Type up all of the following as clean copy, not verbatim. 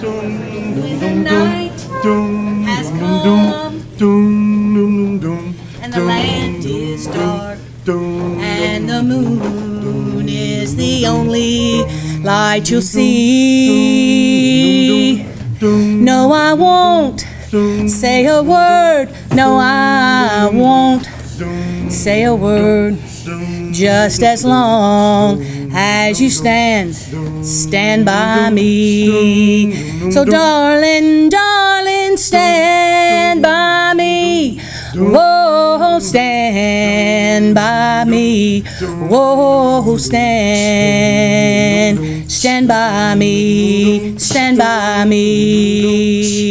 When the night has come and the land is dark and the moon is the only light you'll see. No, I won't say a word. No, I won't say a word. Just as long as you stand by me. So darling, darling, stand by me. Whoa, stand by me. Whoa, stand by me. Stand by me.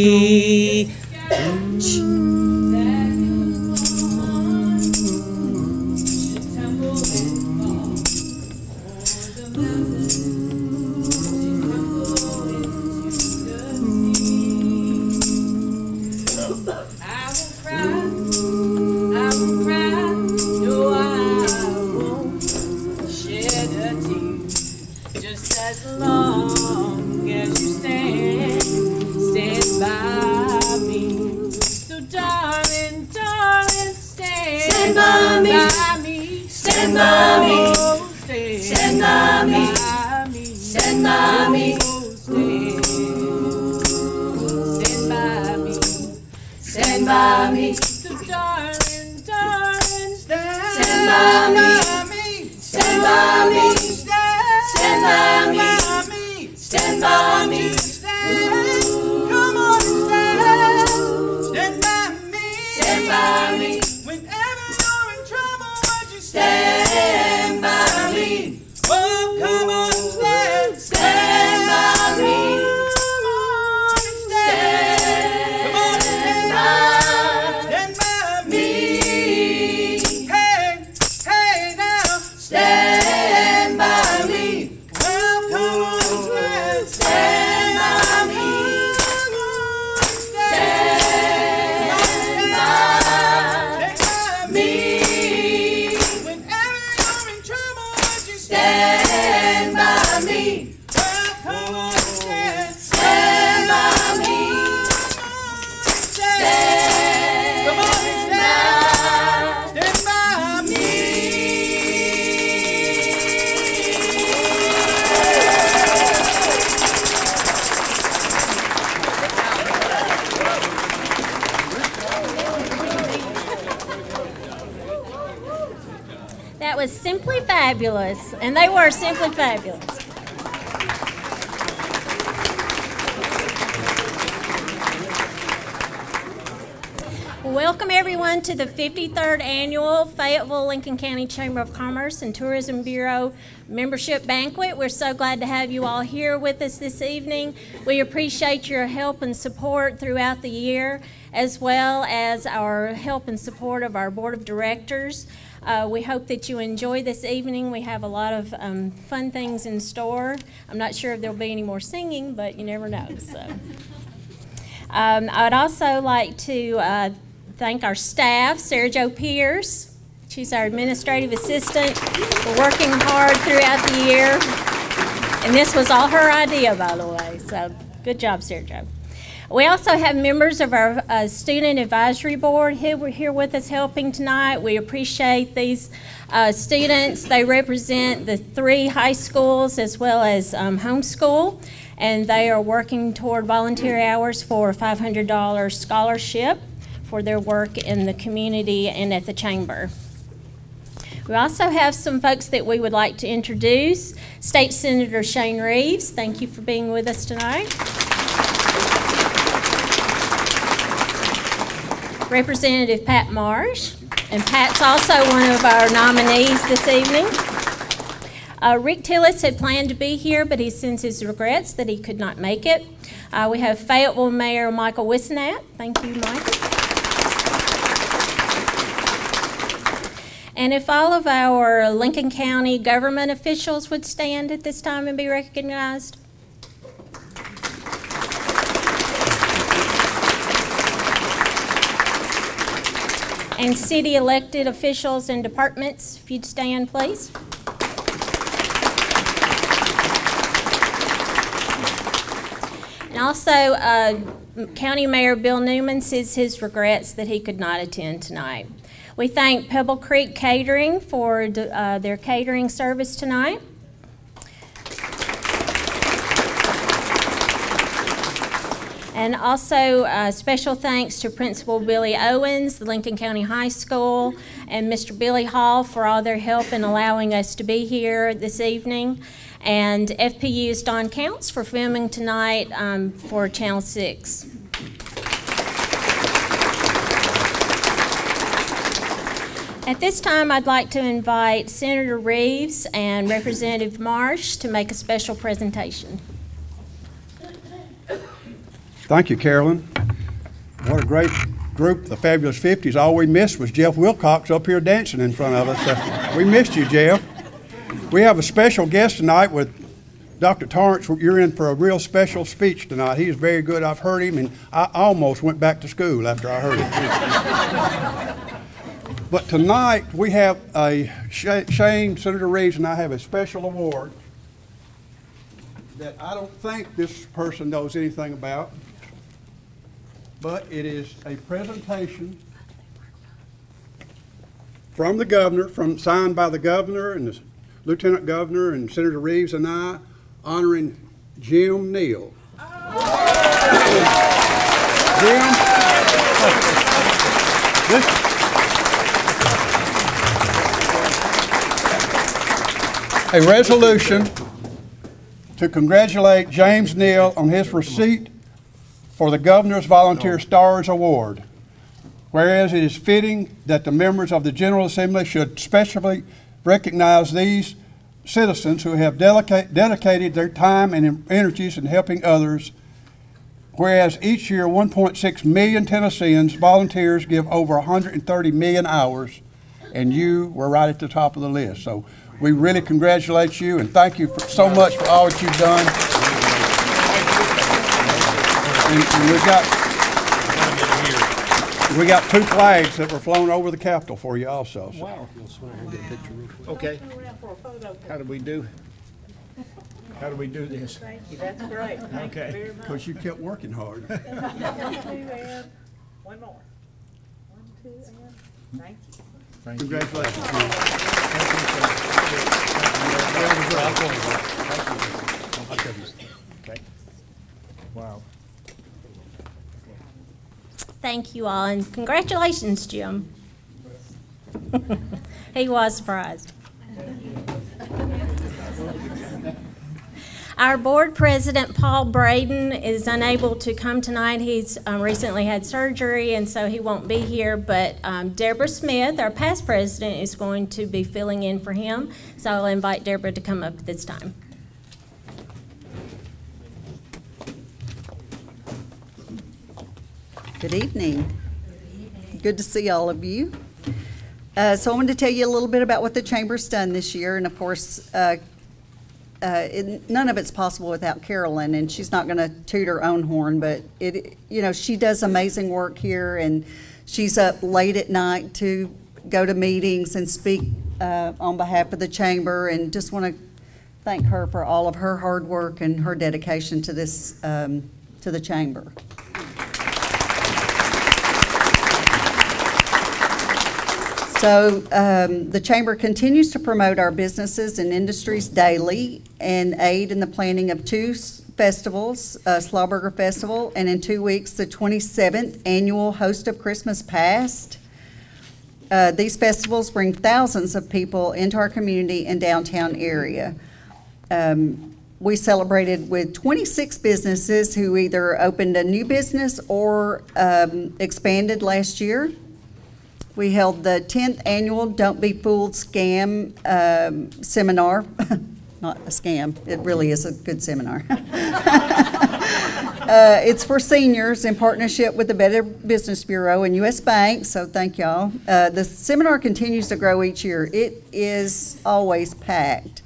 As long as you stand by me. So darling, darling, stand by me. Stand by me. Stand by me. Stand by me. Stand by me. Stand by me. So darling, darling, stand by me. Stand by me. Stand by me, stand by me, come on and stand by me, stand by me, whenever you're in trouble, would you stand by me, oh come on and stand by me, come on and stand by me, hey, hey now, stand by me. That was simply fabulous, and they were simply fabulous. Welcome everyone to the 53rd Annual Fayetteville-Lincoln County Chamber of Commerce and Tourism Bureau Membership Banquet. We're so glad to have you all here with us this evening. We appreciate your help and support throughout the year, as well as our help and support of our Board of Directors. We hope that you enjoy this evening. We have a lot of fun things in store. I'm not sure if there'll be any more singing, but you never know. So, I'd also like to thank our staff, Sarah Jo Pierce. She's our administrative assistant. We're working hard throughout the year. And this was all her idea, by the way. So good job, Sarah Jo. We also have members of our Student Advisory Board here with us helping tonight. We appreciate these students. They represent the 3 high schools as well as homeschool, and they are working toward volunteer hours for a $500 scholarship for their work in the community and at the chamber. We also have some folks that we would like to introduce. State Senator Shane Reeves, thank you for being with us tonight. Representative Pat Marsh, and Pat's also one of our nominees this evening. Rick Tillis had planned to be here, but he sends his regrets that he could not make it. We have Fayetteville Mayor Michael Wisnat. Thank you, Michael. And if all of our Lincoln County government officials would stand at this time and be recognized. And city elected officials and departments, if you'd stand, please. And also, County Mayor Bill Newman says his regrets that he could not attend tonight. We thank Pebble Creek Catering for their catering service tonight. And also special thanks to Principal Billy Owens, the Lincoln County High School, and Mr. Billy Hall for all their help in allowing us to be here this evening. And FPU's Don Counts for filming tonight for Channel 6. At this time, I'd like to invite Senator Reeves and Representative Marsh to make a special presentation. Thank you, Carolyn. What a great group, the Fabulous 50s. All we missed was Jeff Wilcox up here dancing in front of us. We missed you, Jeff. We have a special guest tonight with Dr. Torrance. You're in for a real special speech tonight. He's very good. I've heard him, and I almost went back to school after I heard him. But tonight we have a Shane, Senator Reeves, and I have a special award that I don't think this person knows anything about. But it is a presentation from the governor, signed by the governor and the lieutenant governor and Senator Reeves and I, honoring Jim Neal. Jim, a resolution to congratulate James Neal on his receipt for the Governor's Volunteer Stars Award. Whereas it is fitting that the members of the General Assembly should specially recognize these citizens who have dedicated their time and energies in helping others. Whereas each year 1.6 million Tennesseans volunteers give over 130 million hours, and you were right at the top of the list. So we really congratulate you and thank you so much for all that you've done. And we got 2 flags that were flown over the Capitol for you also. So. Wow. Okay. How do we do? How do we do this? Thank you. That's great. Thank you very much. Because you kept working hard. 1, 2, and one more. 1, 2, and thank you. Thank you. Congratulations. Okay. Wow. Thank you all, and congratulations, Jim. He was surprised. Our board president, Paul Braden, is unable to come tonight. He's recently had surgery, and so he won't be here. But Deborah Smith, our past president, is going to be filling in for him. So I'll invite Deborah to come up at this time. Good evening. Good to see all of you. So I wanted to tell you a little bit about what the Chamber's done this year, and of course, none of it's possible without Carolyn, and she's not going to toot her own horn, but she does amazing work here, and she's up late at night to go to meetings and speak on behalf of the Chamber, and just want to thank her for all of her hard work and her dedication to this to the Chamber. So the Chamber continues to promote our businesses and industries daily and aid in the planning of 2 festivals, Slauberger Festival, and in 2 weeks, the 27th Annual Host of Christmas Past. These festivals bring thousands of people into our community and downtown area. We celebrated with 26 businesses who either opened a new business or expanded last year. We held the 10th annual Don't Be Fooled Scam seminar. Not a scam, it really is a good seminar. It's for seniors in partnership with the Better Business Bureau and U.S. Bank, so thank y'all. The seminar continues to grow each year. It is always packed.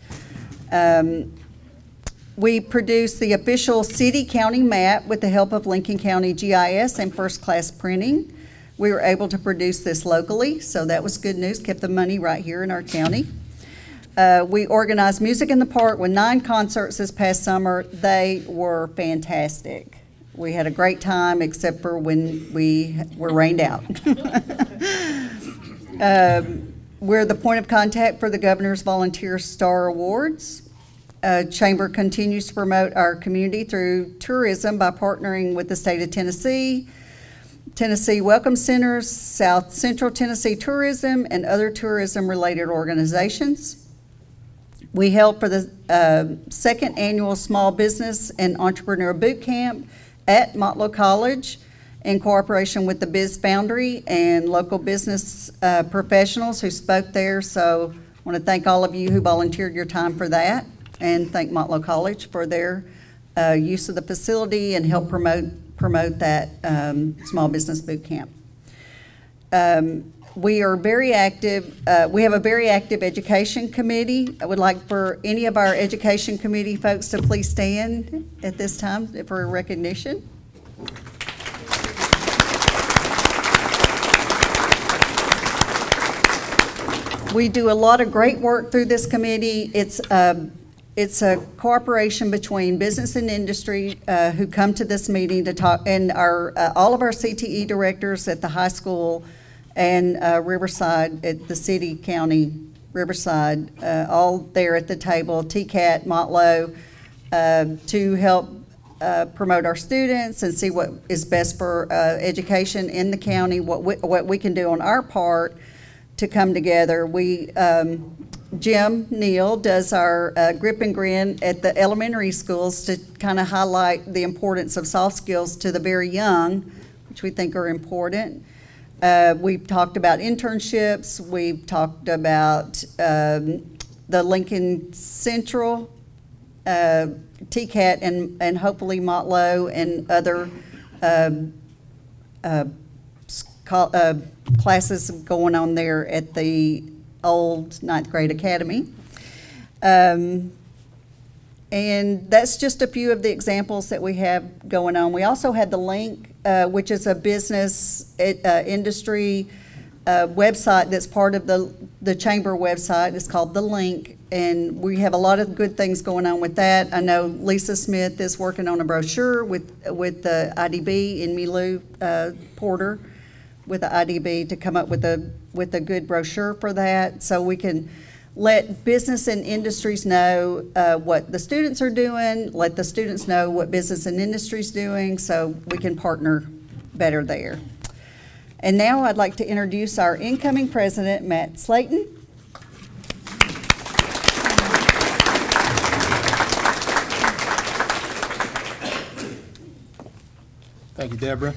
We produce the official city-county map with the help of Lincoln County GIS and first-class printing. We were able to produce this locally, so that was good news, kept the money right here in our county. We organized Music in the Park with 9 concerts this past summer. They were fantastic. We had a great time, except for when we were rained out. We're the point of contact for the Governor's Volunteer Star Awards. Chamber continues to promote our community through tourism by partnering with the state of Tennessee, Tennessee Welcome Centers, South Central Tennessee Tourism, and other tourism-related organizations. We held for the second annual Small Business and Entrepreneur Boot Camp at Motlow College in cooperation with the Biz Foundry and local business professionals who spoke there. So I want to thank all of you who volunteered your time for that, and thank Motlow College for their use of the facility and help promote that Small Business Boot Camp. We are very active. We have a very active education committee. I would like for any of our education committee folks to please stand at this time for recognition. We do a lot of great work through this committee. It's a cooperation between business and industry who come to this meeting to talk, and all of our CTE directors at the high school and Riverside, at the city, county, Riverside, all there at the table, TCAT, Motlow, to help promote our students and see what is best for education in the county, what we can do on our part to come together. Jim Neal does our grip and grin at the elementary schools to kind of highlight the importance of soft skills to the very young, which we think are important. We've talked about internships. We've talked about the Lincoln Central, TCAT, and hopefully Motlow and other classes going on there at the old ninth grade academy. And that's just a few of the examples that we have going on. We also had the Link, which is a business industry website that's part of the Chamber website. It's called The Link, and we have a lot of good things going on with that. I know Lisa Smith is working on a brochure with the IDB and Milu Porter with the IDB to come up with a good brochure for that, so we can let business and industries know what the students are doing, let the students know what business and industry's doing, so we can partner better there. And now I'd like to introduce our incoming president, Matt Slayton. Thank you, Deborah.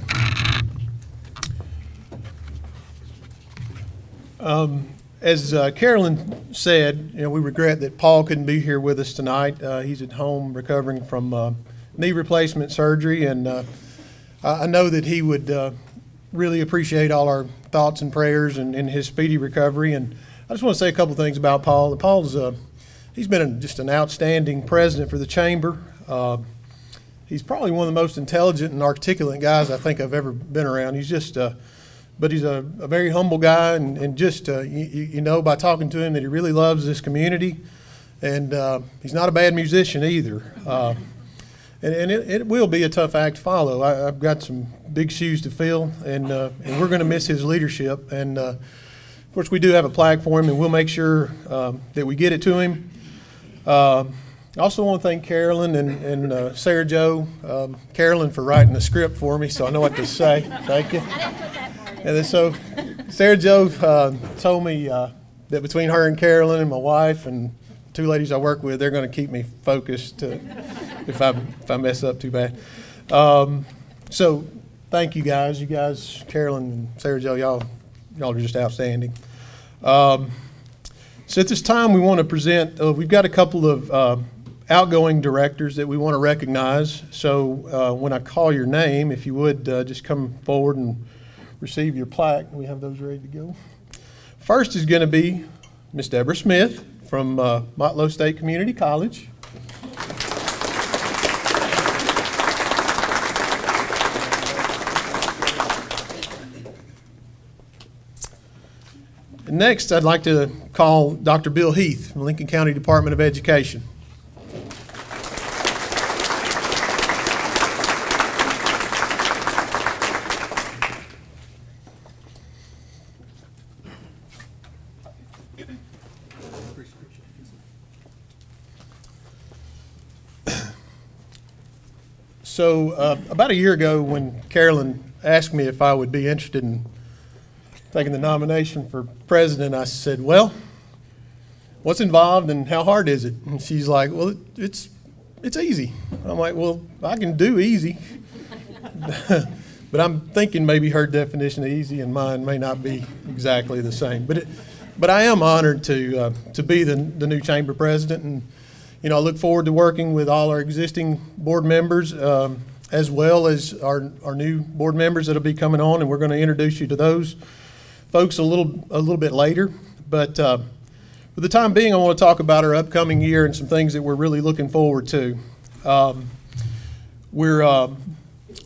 As Carolyn said, we regret that Paul couldn't be here with us tonight. He's at home recovering from knee replacement surgery, and I know that he would really appreciate all our thoughts and prayers and his speedy recovery. And I just want to say a couple things about Paul. He's been just an outstanding president for the Chamber. He's probably one of the most intelligent and articulate guys I think I've ever been around. He's just but he's a very humble guy, and just, you know by talking to him that he really loves this community. And he's not a bad musician either. And it will be a tough act to follow. I've got some big shoes to fill, and we're going to miss his leadership. And, of course, we do have a plaque for him, and we'll make sure that we get it to him. I also want to thank Carolyn and Sarah Jo. Carolyn for writing the script for me, so I know what to say. Thank you. And then so Sarah Jo told me that between her and Carolyn and my wife and two ladies I work with, they're going to keep me focused if I mess up too bad. So thank you guys. You guys, Carolyn and Sarah Jo, y'all are just outstanding. So at this time we want to present, we've got a couple of outgoing directors that we want to recognize. So when I call your name, if you would just come forward and receive your plaque. We have those ready to go. First is going to be Miss Deborah Smith from Motlow State Community College. And next, I'd like to call Dr. Bill Heath from Lincoln County Department of Education. So about a year ago when Carolyn asked me if I would be interested in taking the nomination for president, I said, well, what's involved and how hard is it? And she's like, well, it's easy. I'm like, well, I can do easy. But I'm thinking maybe her definition of easy and mine may not be exactly the same. But I am honored to be the new chamber president, and I look forward to working with all our existing board members as well as our new board members that'll be coming on, and we're going to introduce you to those folks a little bit later. But for the time being, I want to talk about our upcoming year and some things that we're really looking forward to. We're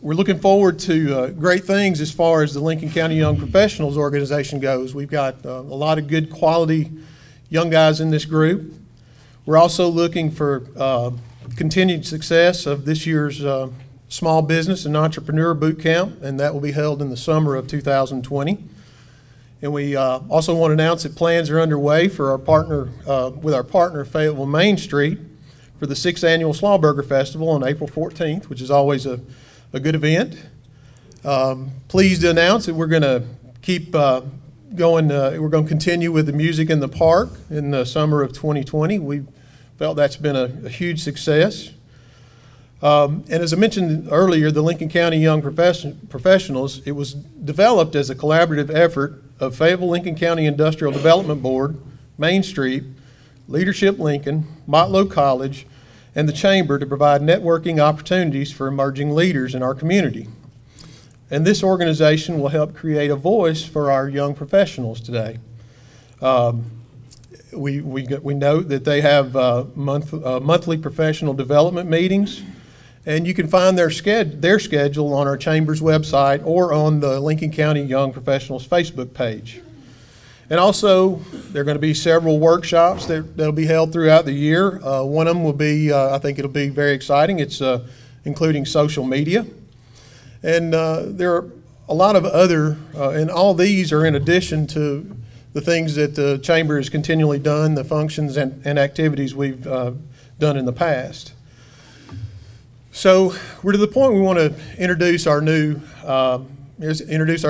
looking forward to great things as far as the Lincoln County Young Professionals organization goes. We've got a lot of good quality young guys in this group. We're also looking for continued success of this year's Small Business and Entrepreneur Boot Camp, and that will be held in the summer of 2020. And we also want to announce that plans are underway for our partner, Fayetteville Main Street, for the 6th Annual Slawburger Festival on April 14th, which is always a good event. Pleased to announce that we're going to keep going. We're going to continue with the music in the park in the summer of 2020. We felt that's been a huge success. And as I mentioned earlier, the Lincoln County Young Professionals, it was developed as a collaborative effort of Fayetteville Lincoln County Industrial Development Board, Main Street, Leadership Lincoln, Motlow College, and the Chamber to provide networking opportunities for emerging leaders in our community. And this organization will help create a voice for our young professionals today. We note that they have monthly professional development meetings, and you can find their schedule on our Chamber's website or on the Lincoln County Young Professionals Facebook page. And also, there are going to be several workshops that'll be held throughout the year. One of them will be, I think it'll be very exciting. It's including social media. And there are a lot of other, and all these are in addition to the things that the Chamber has continually done, the functions and activities we've done in the past. So we're to the point we want to introduce our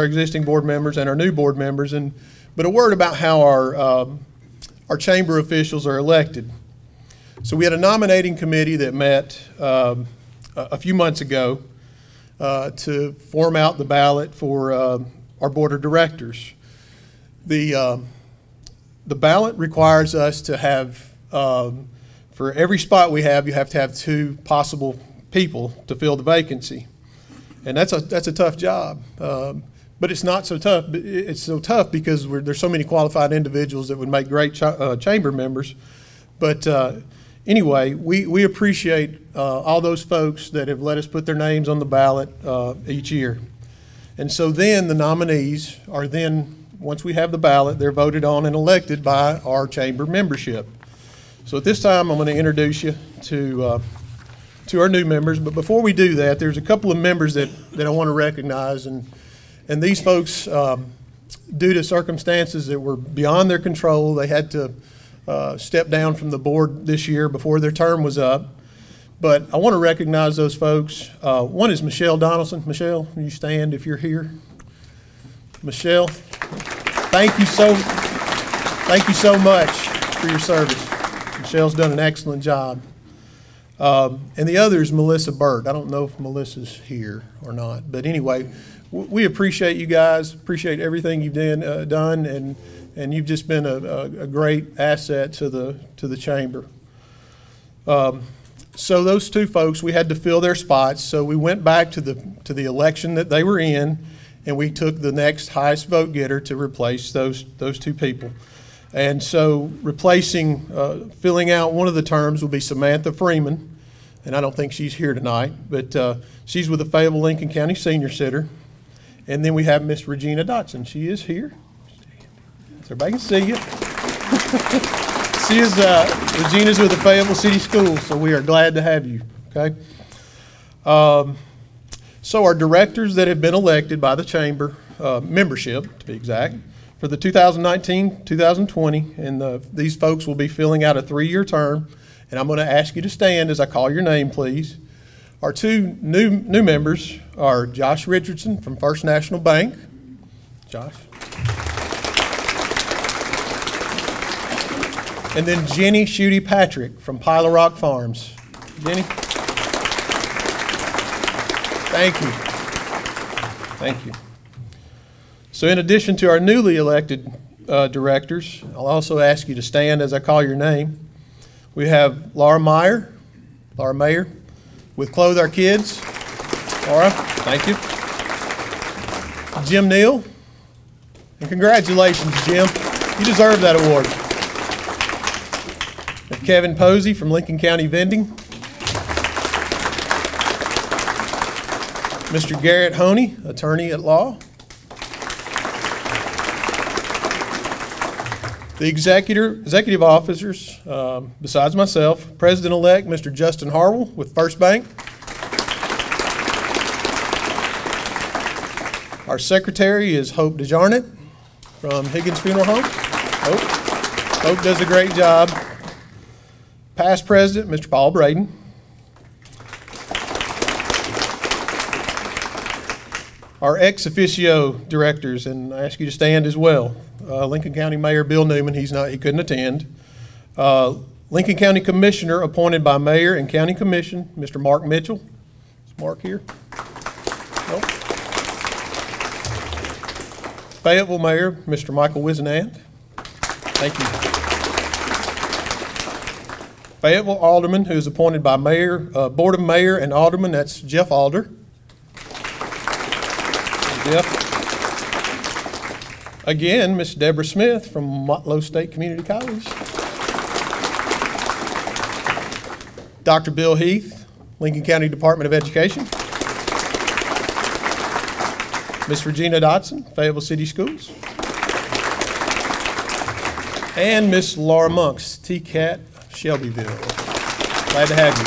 existing board members and our new board members, but a word about how our Chamber officials are elected. So we had a nominating committee that met a few months ago to form out the ballot for our board of directors. The ballot requires us to have, for every spot we have, you have to have 2 possible people to fill the vacancy. And that's a tough job. But it's not so tough. It's so tough because there's so many qualified individuals that would make great chamber members. But anyway, we appreciate all those folks that have let us put their names on the ballot each year. And so then the nominees are then, once we have the ballot, they're voted on and elected by our chamber membership. So at this time, I'm going to introduce you to our new members. But before we do that, there's a couple of members that I want to recognize. And these folks, due to circumstances that were beyond their control, they had to step down from the board this year before their term was up. But I want to recognize those folks. One is Michelle Donaldson. Michelle, will you stand if you're here? Michelle, thank you so much for your service. Michelle's done an excellent job. And the other is Melissa Burt. I don't know if Melissa's here or not, but anyway, we appreciate you guys, appreciate everything you've done, and you've just been a great asset to the chamber. So those 2 folks, we had to fill their spots, so we went back to the election that they were in, and we took the next highest vote getter to replace those 2 people. And so replacing, filling out one of the terms will be Samantha Freeman, and I don't think she's here tonight, but she's with the Fayetteville Lincoln County Senior Center. And then we have Miss Regina Dotson. She is here. So everybody can see you. Regina's with the Fayetteville City Schools, so we are glad to have you, okay? So our directors that have been elected by the chamber, membership to be exact, for the 2019-2020, and these folks will be filling out a 3-year term, and I'm going to ask you to stand as I call your name, please. Our two new members are Josh Richardson from First National Bank. Josh. And then Jenny Schutte Patrick from Pile Rock Farms. Jenny. Thank you. Thank you. So in addition to our newly elected directors, I'll also ask you to stand as I call your name. We have Laura Mayer, with Clothe Our Kids. Laura, thank you. Jim Neal, and congratulations, Jim. You deserve that award. And Kevin Posey from Lincoln County Vending. Mr. Garrett Honey, attorney at law. The executive officers, besides myself, President-elect Mr. Justin Harwell with First Bank. Our secretary is Hope DeJarnett from Higgins Funeral Home. Hope does a great job. Past president, Mr. Paul Braden. Our ex officio directors, and I ask you to stand as well. Lincoln County Mayor Bill Newman, he couldn't attend. Lincoln County Commissioner appointed by Mayor and County Commission, Mr. Mark Mitchell. Is Mark here? Nope. Fayetteville Mayor, Mr. Michael Wisenand. Thank you. Fayetteville Alderman, who is appointed by Board of Mayor and Alderman, that's Jeff Alder. Jeff. Again, Miss Deborah Smith from Motlow State Community College. Dr. Bill Heath, Lincoln County Department of Education. Miss Regina Dotson, Fayetteville City Schools. And Miss Laura Monks, TCAT, Shelbyville. Glad to have you.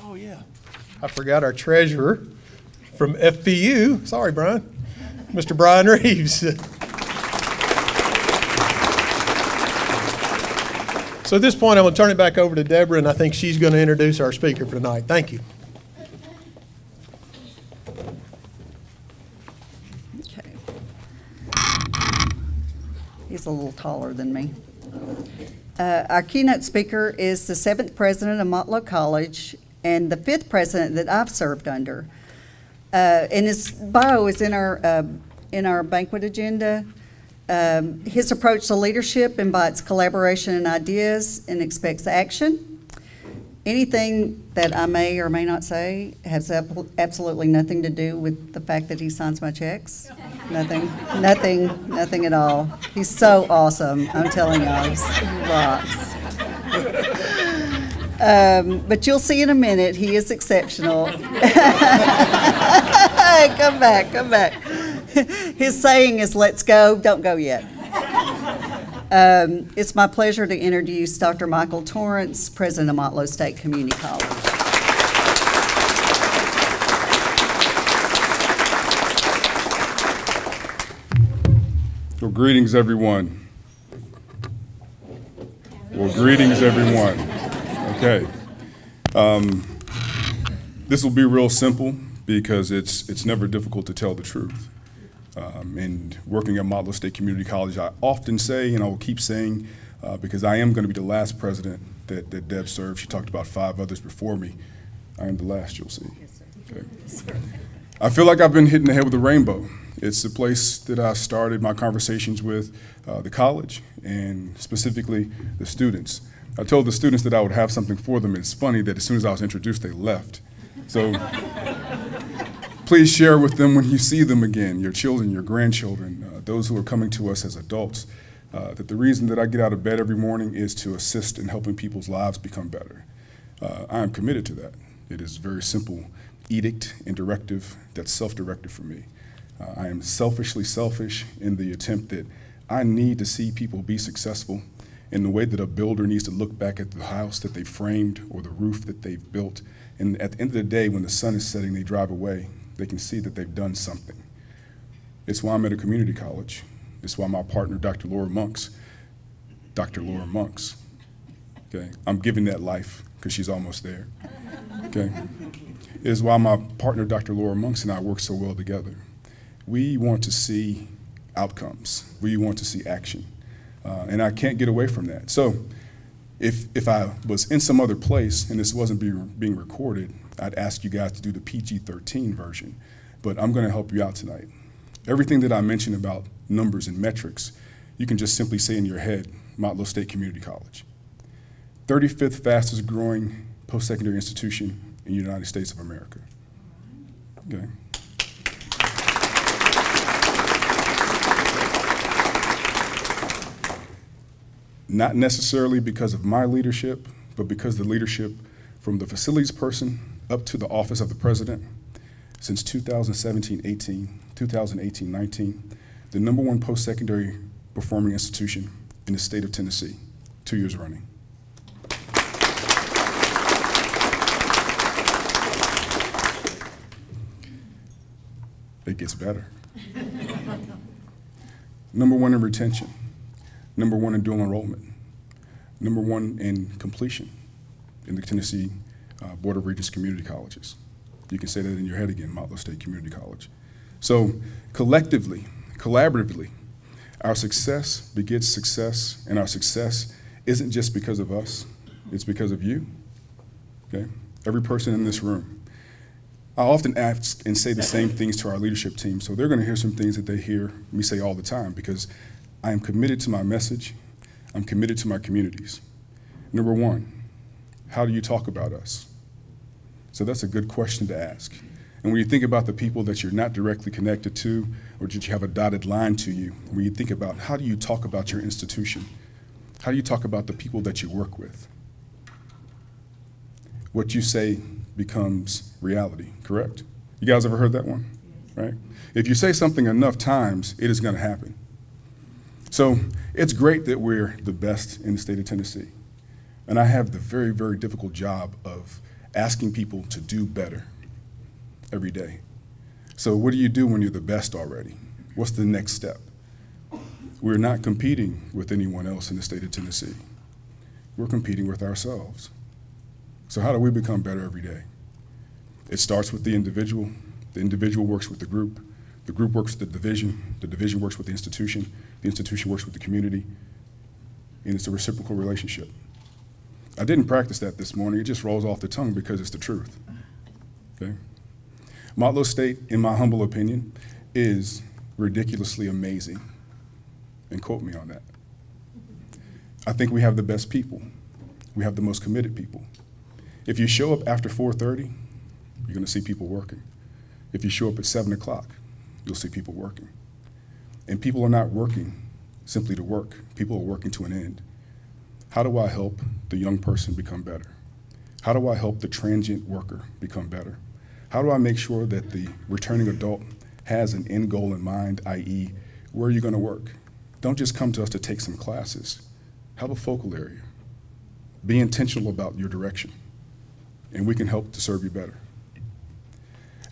Oh yeah, I forgot our treasurer from FPU. Sorry, Brian. Mr. Brian Reeves. So at this point, I'm going to turn it back over to Deborah, and I think she's going to introduce our speaker for tonight. Thank you. Okay. He's a little taller than me. Our keynote speaker is the 7th president of Motlow College and the 5th president that I've served under. And his bio is in our banquet agenda. His approach to leadership invites collaboration and ideas and expects action. Anything that I may or may not say has absolutely nothing to do with the fact that he signs my checks. Nothing at all. He's so awesome, I'm telling y'all, he rocks. But you'll see in a minute, he is exceptional. Come back. His saying is, let's go, don't go yet. It's my pleasure to introduce Dr. Michael Torrance, President of Motlow State Community College. Well, greetings, everyone. Okay. This will be real simple because it's never difficult to tell the truth. And working at Motlow State Community College, I often say, and I will keep saying, because I am going to be the last president that Deb served. She talked about 5 others before me. I am the last, you'll see. Yes, sir. Okay. Yes, sir. I feel like I've been hitting the head with a rainbow. It's the place that I started my conversations with the college and specifically the students. I told the students that I would have something for them. It's funny that as soon as I was introduced, they left. So please share with them when you see them again, your children, your grandchildren, those who are coming to us as adults, that the reason that I get out of bed every morning is to assist in helping people's lives become better. I am committed to that. It is a very simple edict and directive that's self-directed for me. I am selfishly selfish in the attempt that I need to see people be successful in the way that a builder needs to look back at the house that they framed or the roof that they've built. And at the end of the day, when the sun is setting, they drive away, they can see that they've done something. It's why I'm at a community college. It's why my partner, Dr. Laura Monks, Okay, I'm giving that life because she's almost there. Okay, it is why my partner, Dr. Laura Monks, and I work so well together. We want to see outcomes. We want to see action, and I can't get away from that. So, if I was in some other place and this wasn't being recorded, I'd ask you guys to do the PG-13 version. But I'm going to help you out tonight. Everything that I mentioned about numbers and metrics, you can just simply say in your head, Motlow State Community College. 35th fastest growing post-secondary institution in the United States of America. Okay. Not necessarily because of my leadership, but because the leadership from the facilities person up to the office of the president. Since 2017-18, 2018-19, the #1 post-secondary performing institution in the state of Tennessee, 2 years running. It gets better. #1 in retention, #1 in dual enrollment, #1 in completion in the Tennessee Board of Regents Community Colleges. You can say that in your head again, Motlow State Community College. So collectively, collaboratively, our success begets success, and our success isn't just because of us, it's because of you, okay? Every person in this room. I often ask and say the same things to our leadership team, so they're gonna hear some things that they hear me say all the time, because I am committed to my message, I'm committed to my communities. #1, how do you talk about us? So that's a good question to ask. And when you think about the people that you're not directly connected to, or that you have a dotted line to you, when you think about how do you talk about your institution, how do you talk about the people that you work with? What you say becomes reality, correct? You guys ever heard that one, right? If you say something enough times, it is gonna happen. So it's great that we're the best in the state of Tennessee. And I have the very, very difficult job of asking people to do better every day. So what do you do when you're the best already? What's the next step? We're not competing with anyone else in the state of Tennessee. We're competing with ourselves. So how do we become better every day? It starts with the individual works with the group works with the division works with the institution works with the community, and it's a reciprocal relationship. I didn't practice that this morning, it just rolls off the tongue because it's the truth, okay? Motlow State, in my humble opinion, is ridiculously amazing, and quote me on that. I think we have the best people. We have the most committed people. If you show up after 4:30, you're gonna see people working. If you show up at 7 o'clock, you'll see people working. And people are not working simply to work. People are working to an end. How do I help the young person become better? How do I help the transient worker become better? How do I make sure that the returning adult has an end goal in mind, i.e., where are you gonna work? Don't just come to us to take some classes. Have a focal area. Be intentional about your direction, and we can help to serve you better.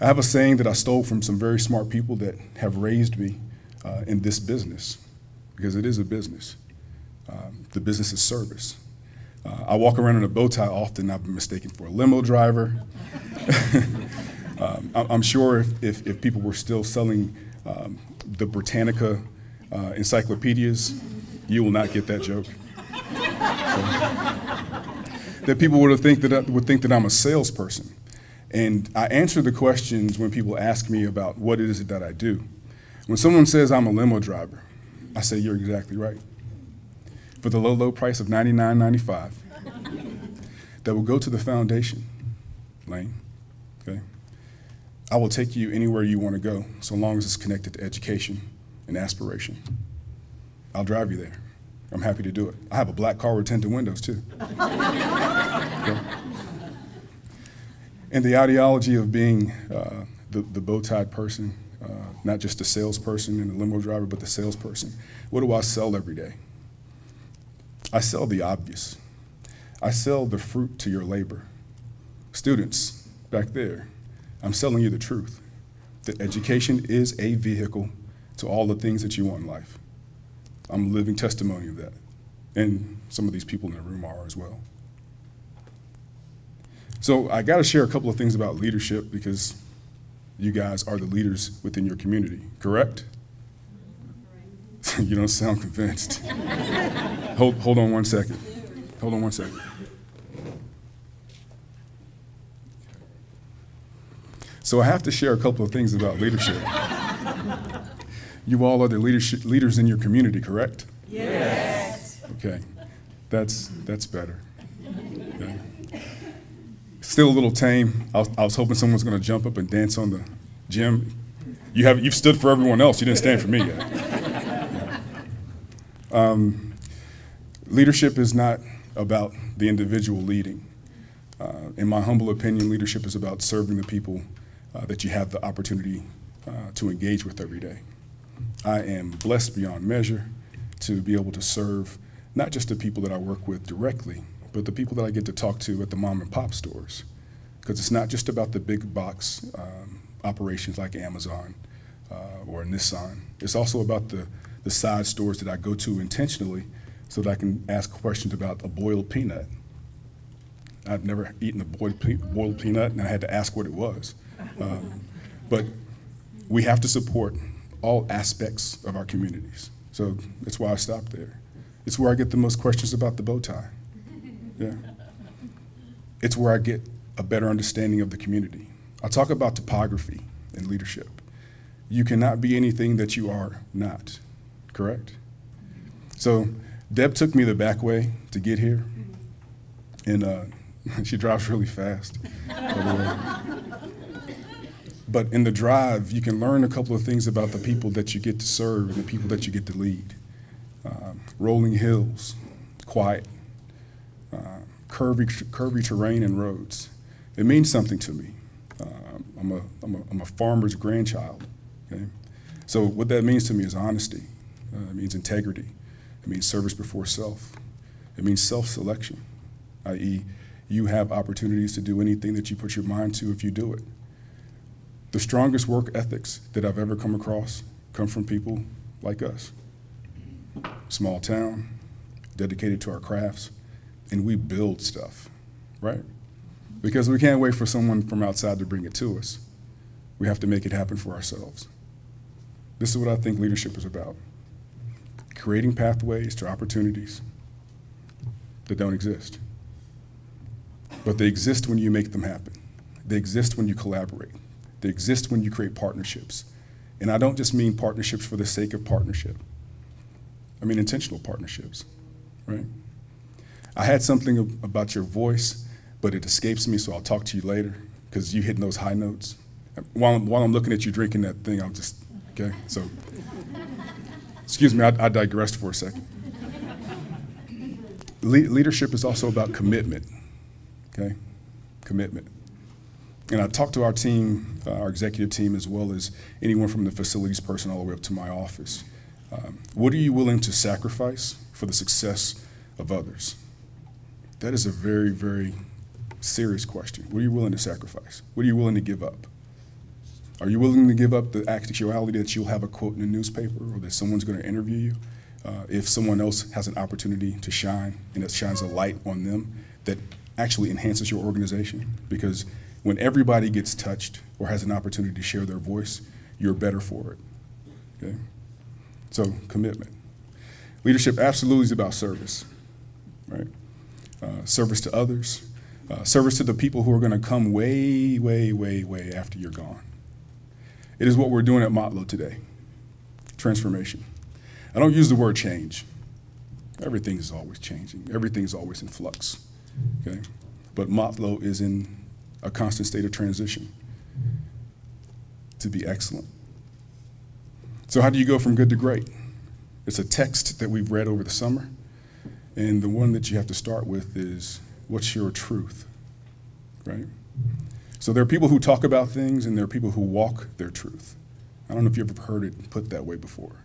I have a saying that I stole from some very smart people that have raised me in this business, because it is a business. The business is service. I walk around in a bow tie often. I've been mistaken for a limo driver. I'm sure if people were still selling the Britannica encyclopedias, you will not get that joke. That people would think that I'm a salesperson. And I answer the questions when people ask me about what it is that I do. When someone says I'm a limo driver, I say, you're exactly right. For the low, low price of $99.95, that will go to the foundation, Lane, okay? I will take you anywhere you want to go, so long as it's connected to education and aspiration. I'll drive you there. I'm happy to do it. I have a black car with tinted windows, too. Okay? And the ideology of being the bow-tied person, not just the salesperson and the limo driver, but the salesperson. What do I sell every day? I sell the obvious. I sell the fruit to your labor. Students, back there, I'm selling you the truth, that education is a vehicle to all the things that you want in life. I'm a living testimony of that. And some of these people in the room are as well. So I got to share a couple of things about leadership because you guys are the leaders within your community, correct? You don't sound convinced. Hold on one second. Hold on one second. So I have to share a couple of things about leadership. You all are the leaders in your community, correct? Yes. Okay, that's better. Okay. Still a little tame. I was hoping someone's going to jump up and dance on the gym. You've stood for everyone else. You didn't stand for me yet. Leadership is not about the individual leading. In my humble opinion, leadership is about serving the people that you have the opportunity to engage with every day. I am blessed beyond measure to be able to serve not just the people that I work with directly, but the people that I get to talk to at the mom and pop stores. Because it's not just about the big box operations like Amazon or Nissan. It's also about the side stores that I go to intentionally so that I can ask questions about a boiled peanut. I've never eaten a boiled peanut, and I had to ask what it was. But we have to support all aspects of our communities. So that's why I stopped there. It's where I get the most questions about the bow tie. Yeah. It's where I get a better understanding of the community. I talk about topography and leadership. You cannot be anything that you are not, correct? So Deb took me the back way to get here, and she drives really fast, by the way. But in the drive, you can learn a couple of things about the people that you get to serve and the people that you get to lead. Rolling hills, quiet, curvy terrain and roads. It means something to me. I'm a farmer's grandchild. Okay? So what that means to me is honesty. It means integrity. It means service before self. It means self-selection, i.e., you have opportunities to do anything that you put your mind to if you do it. The strongest work ethics that I've ever come across come from people like us. Small town, dedicated to our crafts, and we build stuff, right? Because we can't wait for someone from outside to bring it to us. We have to make it happen for ourselves. This is what I think leadership is about. Creating pathways to opportunities that don't exist. But they exist when you make them happen. They exist when you collaborate. They exist when you create partnerships. And I don't just mean partnerships for the sake of partnership. I mean intentional partnerships, right? I had something about your voice, but it escapes me, so I'll talk to you later, because you hitting those high notes. While I'm looking at you drinking that thing, I'm just, okay? So, excuse me, I digressed for a second. Leadership is also about commitment, okay? Commitment. And I talked to our team, our executive team, as well as anyone from the facilities person all the way up to my office. What are you willing to sacrifice for the success of others? That is a very, very serious question. What are you willing to sacrifice? What are you willing to give up? Are you willing to give up the actuality that you'll have a quote in the newspaper or that someone's going to interview you if someone else has an opportunity to shine and it shines a light on them that actually enhances your organization? Because when everybody gets touched or has an opportunity to share their voice, you're better for it, okay? So, commitment. Leadership absolutely is about service, right? Service to others, service to the people who are going to come way, way, way, way after you're gone. It is what we're doing at Motlow today, transformation. I don't use the word change. Everything is always changing. Everything is always in flux, okay? But Motlow is in a constant state of transition to be excellent. So how do you go from good to great? It's a text that we've read over the summer, and the one that you have to start with is, what's your truth, right? So there are people who talk about things, and there are people who walk their truth. I don't know if you've ever heard it put that way before.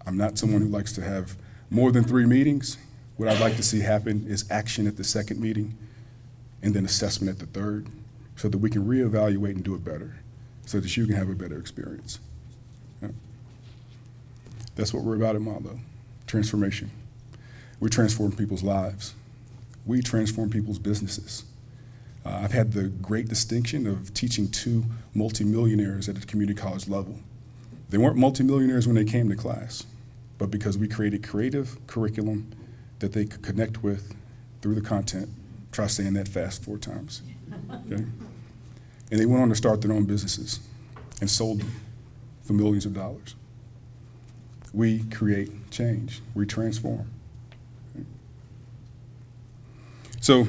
I'm not someone who likes to have more than 3 meetings. What I'd like to see happen is action at the second meeting, and then assessment at the third, so that we can reevaluate and do it better, so that you can have a better experience. Yeah. That's what we're about at Motlow, transformation. We transform people's lives. We transform people's businesses. I've had the great distinction of teaching 2 multimillionaires at the community college level. They weren't multimillionaires when they came to class, but because we created creative curriculum that they could connect with through the content. Try saying that fast 4 times. Okay? And they went on to start their own businesses and sold them for millions of dollars. We create change. We transform. Okay? So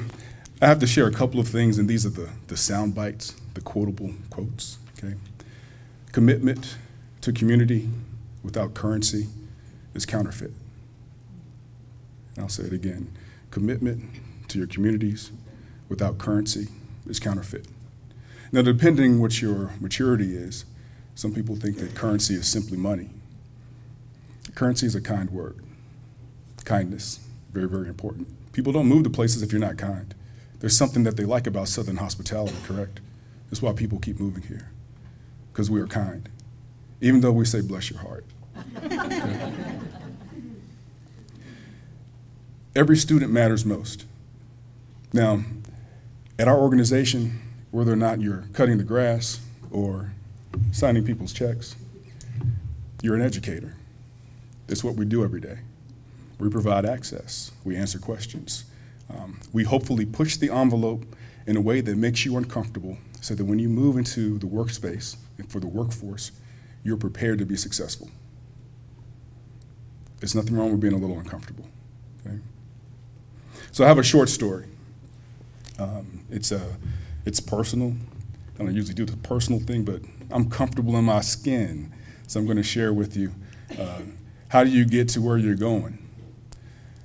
I have to share a couple of things, and these are the sound bites, the quotable quotes. Okay? Commitment to community without currency is counterfeit. And I'll say it again. Commitment to your communities without currency is counterfeit. Now, depending what your maturity is, some people think that currency is simply money. Currency is a kind word. Kindness, very, very important. People don't move to places if you're not kind. There's something that they like about Southern hospitality, correct? That's why people keep moving here, because we are kind, even though we say bless your heart. Okay. Every student matters most. Now, at our organization, whether or not you're cutting the grass or signing people's checks, you're an educator. It's what we do every day. We provide access. We answer questions. We hopefully push the envelope in a way that makes you uncomfortable so that when you move into the workspace and for the workforce, you're prepared to be successful. There's nothing wrong with being a little uncomfortable. Okay? So I have a short story. It's personal. I don't usually do the personal thing, but I'm comfortable in my skin. So I'm going to share with you how do you get to where you're going.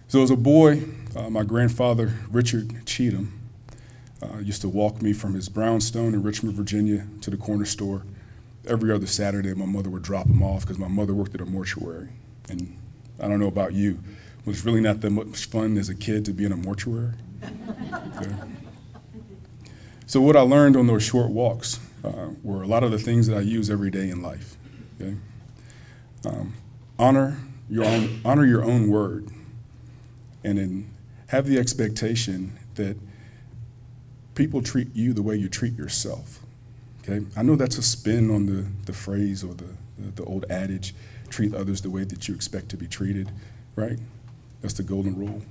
So as a boy, my grandfather, Richard Cheatham, used to walk me from his brownstone in Richmond, Virginia to the corner store. Every other Saturday, my mother would drop him off because my mother worked at a mortuary. And I don't know about you, but it's really not that much fun as a kid to be in a mortuary. Okay. So what I learned on those short walks were a lot of the things that I use every day in life. Okay? Honor your own word, and then have the expectation that people treat you the way you treat yourself. Okay? I know that's a spin on the phrase or the old adage, treat others the way that you expect to be treated, right? That's the golden rule.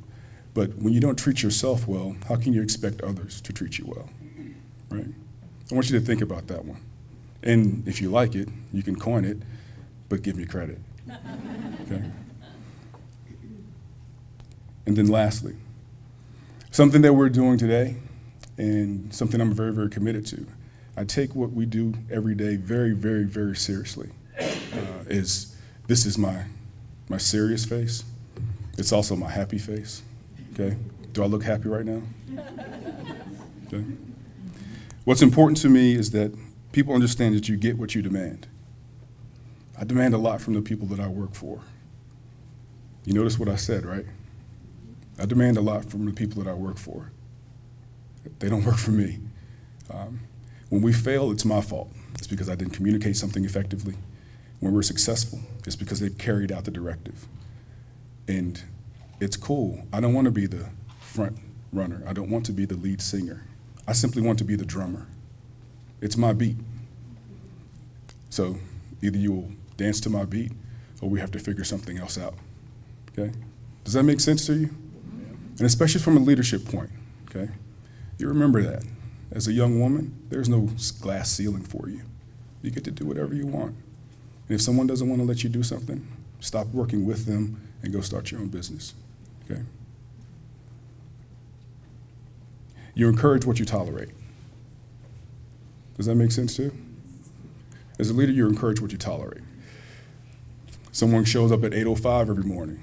But when you don't treat yourself well, how can you expect others to treat you well, right? I want you to think about that one. And if you like it, you can coin it, but give me credit, okay? And then lastly, something that we're doing today and something I'm very, very committed to. I take what we do every day very, very, very seriously. This is my serious face. It's also my happy face, okay? Do I look happy right now? Okay. What's important to me is that people understand that you get what you demand. I demand a lot from the people that I work for. You notice what I said, right? I demand a lot from the people that I work for. They don't work for me. When we fail, it's my fault. It's because I didn't communicate something effectively. When we're successful, it's because they've carried out the directive. And it's cool. I don't want to be the front runner. I don't want to be the lead singer. I simply want to be the drummer. It's my beat. So either you will dance to my beat or we have to figure something else out, okay? Does that make sense to you? And especially from a leadership point, okay? You remember that. As a young woman, there's no glass ceiling for you. You get to do whatever you want. And if someone doesn't want to let you do something, stop working with them and go start your own business, okay? You encourage what you tolerate. Does that make sense too? As a leader, you encourage what you tolerate. Someone shows up at 8:05 every morning.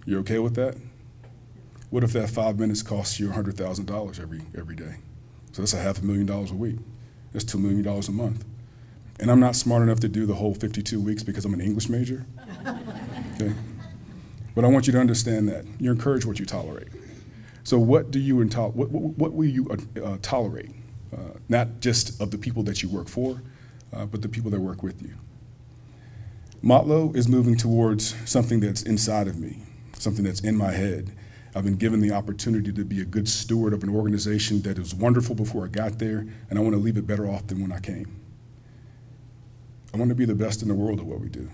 You okay with that? What if that 5 minutes costs you $100,000 every day? So that's $500,000 a week. That's $2 million a month. And I'm not smart enough to do the whole 52 weeks because I'm an English major. Okay? But I want you to understand that. You encourage what you tolerate. So what will you tolerate? Not just of the people that you work for, but the people that work with you. Motlo is moving towards something that's inside of me. something that's in my head. I've been given the opportunity to be a good steward of an organization that was wonderful before I got there, and I want to leave it better off than when I came. I want to be the best in the world at what we do.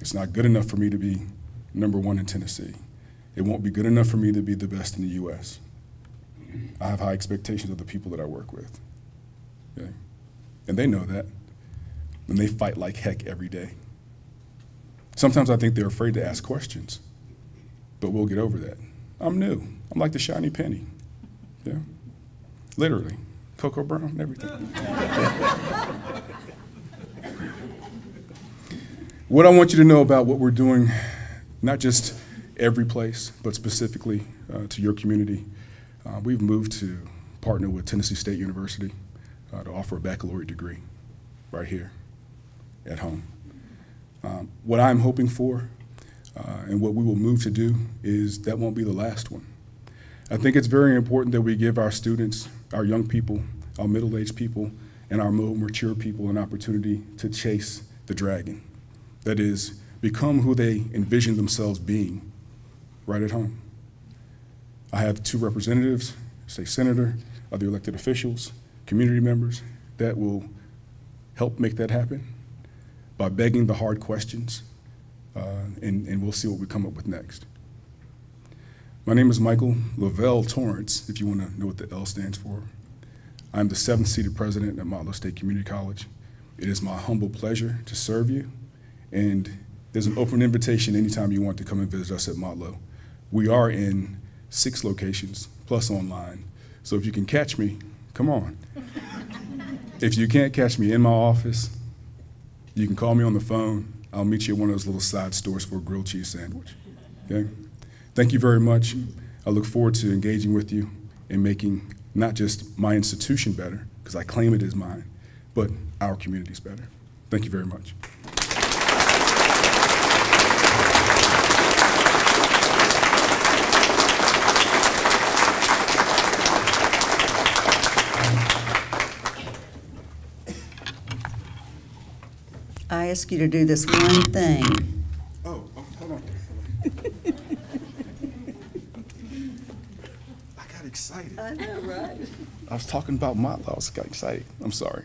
It's not good enough for me to be #1 in Tennessee. It won't be good enough for me to be the best in the U.S. I have high expectations of the people that I work with. Okay? And they know that. And they fight like heck every day. Sometimes I think they're afraid to ask questions, but we'll get over that. I'm new. I'm like the shiny penny. Yeah? Literally. Cocoa Brown and everything. What I want you to know about what we're doing, not just every place, but specifically to your community, we've moved to partner with Tennessee State University to offer a baccalaureate degree right here at home. What I'm hoping for and what we will move to do is that won't be the last one. I think it's very important that we give our students, our young people, our middle-aged people, and our more mature people an opportunity to chase the dragon. That is, become who they envision themselves being right at home. I have 2 representatives, state senator, other elected officials, community members that will help make that happen by begging the hard questions, and we'll see what we come up with next. My name is Michael Lavelle Torrance, if you want to know what the L stands for. I'm the 7th seated president at Motlow State Community College. It is my humble pleasure to serve you, and there's an open invitation anytime you want to come and visit us at Motlow. We are in 6 locations, plus online, so if you can catch me, come on. If you can't catch me in my office, you can call me on the phone. I'll meet you at one of those little side stores for a grilled cheese sandwich, okay? Thank you very much. I look forward to engaging with you and making not just my institution better, because I claim it is mine, but our communities better. Thank you very much. I ask you to do this one thing. Oh, hold on. I got excited. I know, right? I was talking about Motlow. I got excited. I'm sorry.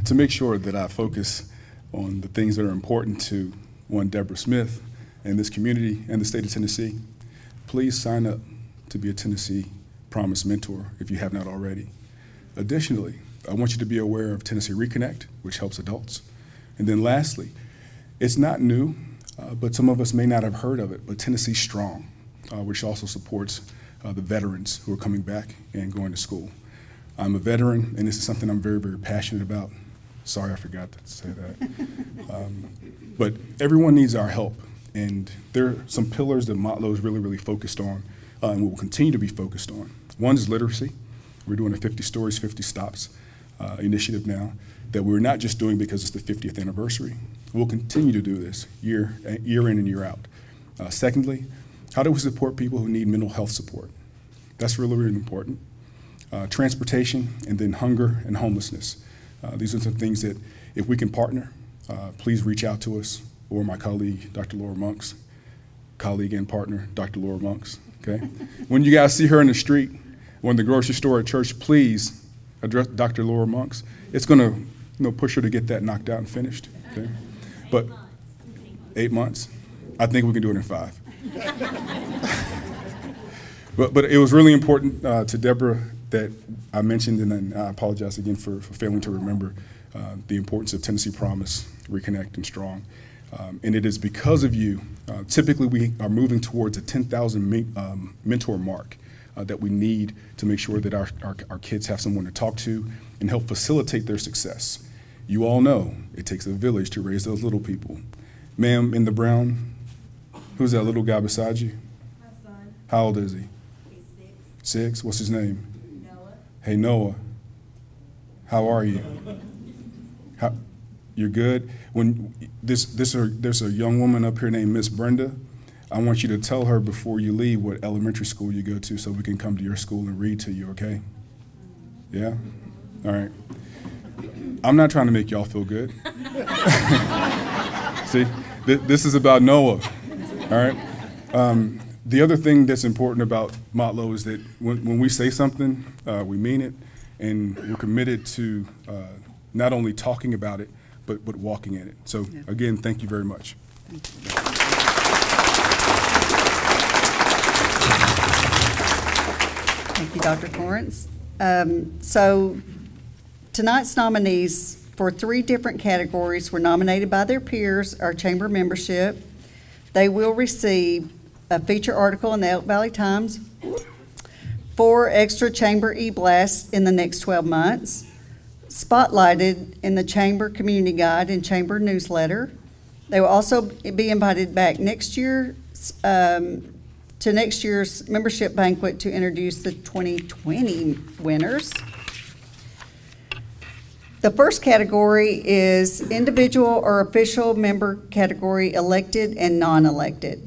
To make sure that I focus on the things that are important to one Deborah Smith and this community and the state of Tennessee, please sign up to be a Tennessee Promise Mentor if you have not already. Additionally, I want you to be aware of Tennessee Reconnect, which helps adults. And then lastly, it's not new, but some of us may not have heard of it, but Tennessee Strong, which also supports the veterans who are coming back and going to school. I'm a veteran, and this is something I'm very, very passionate about. Sorry, I forgot to say that. But everyone needs our help, and there are some pillars that Motlow is really, really focused on, and will continue to be focused on. One is literacy. We're doing a 50 Stories, 50 Stops initiative now that we're not just doing because it's the 50th anniversary. We'll continue to do this year in and year out. Secondly, how do we support people who need mental health support? That's really, really important. Transportation, and then hunger and homelessness. These are some things that if we can partner, please reach out to us, or my colleague, Dr. Laura Monks, colleague and partner, Dr. Laura Monks, okay? When you guys see her in the street, or in the grocery store, at church, please address Dr. Laura Monks. It's gonna push her to get that knocked out and finished, okay? But 8 months? I think we can do it in 5. But it was really important to Deborah that I mentioned, and then I apologize again for failing to remember the importance of Tennessee Promise, Reconnect, and Strong. And it is because of you, typically we are moving towards a 10,000 mentor mark that we need to make sure that our kids have someone to talk to and help facilitate their success. You all know it takes a village to raise those little people. Ma'am, in the brown, who's that little guy beside you? My son. How old is he? He's 6. 6? What's his name? Noah. Hey, Noah. How are you? You're good? When there's a young woman up here named Miss Brenda. I want you to tell her before you leave what elementary school you go to so we can come to your school and read to you, okay? Yeah? All right. I'm not trying to make y'all feel good. See, This is about Noah, all right? The other thing that's important about Motlow is that when we say something, we mean it, and we're committed to not only talking about it, but walking in it. So again, thank you very much. Thank you, Dr. Torrance. So tonight's nominees for 3 different categories were nominated by their peers, our chamber membership. They will receive a feature article in the Elk Valley Times, 4 extra chamber e-blasts in the next 12 months, spotlighted in the Chamber Community Guide and Chamber newsletter. They will also be invited back next year to next year's membership banquet to introduce the 2020 winners. The first category is individual or official member category, elected and non-elected.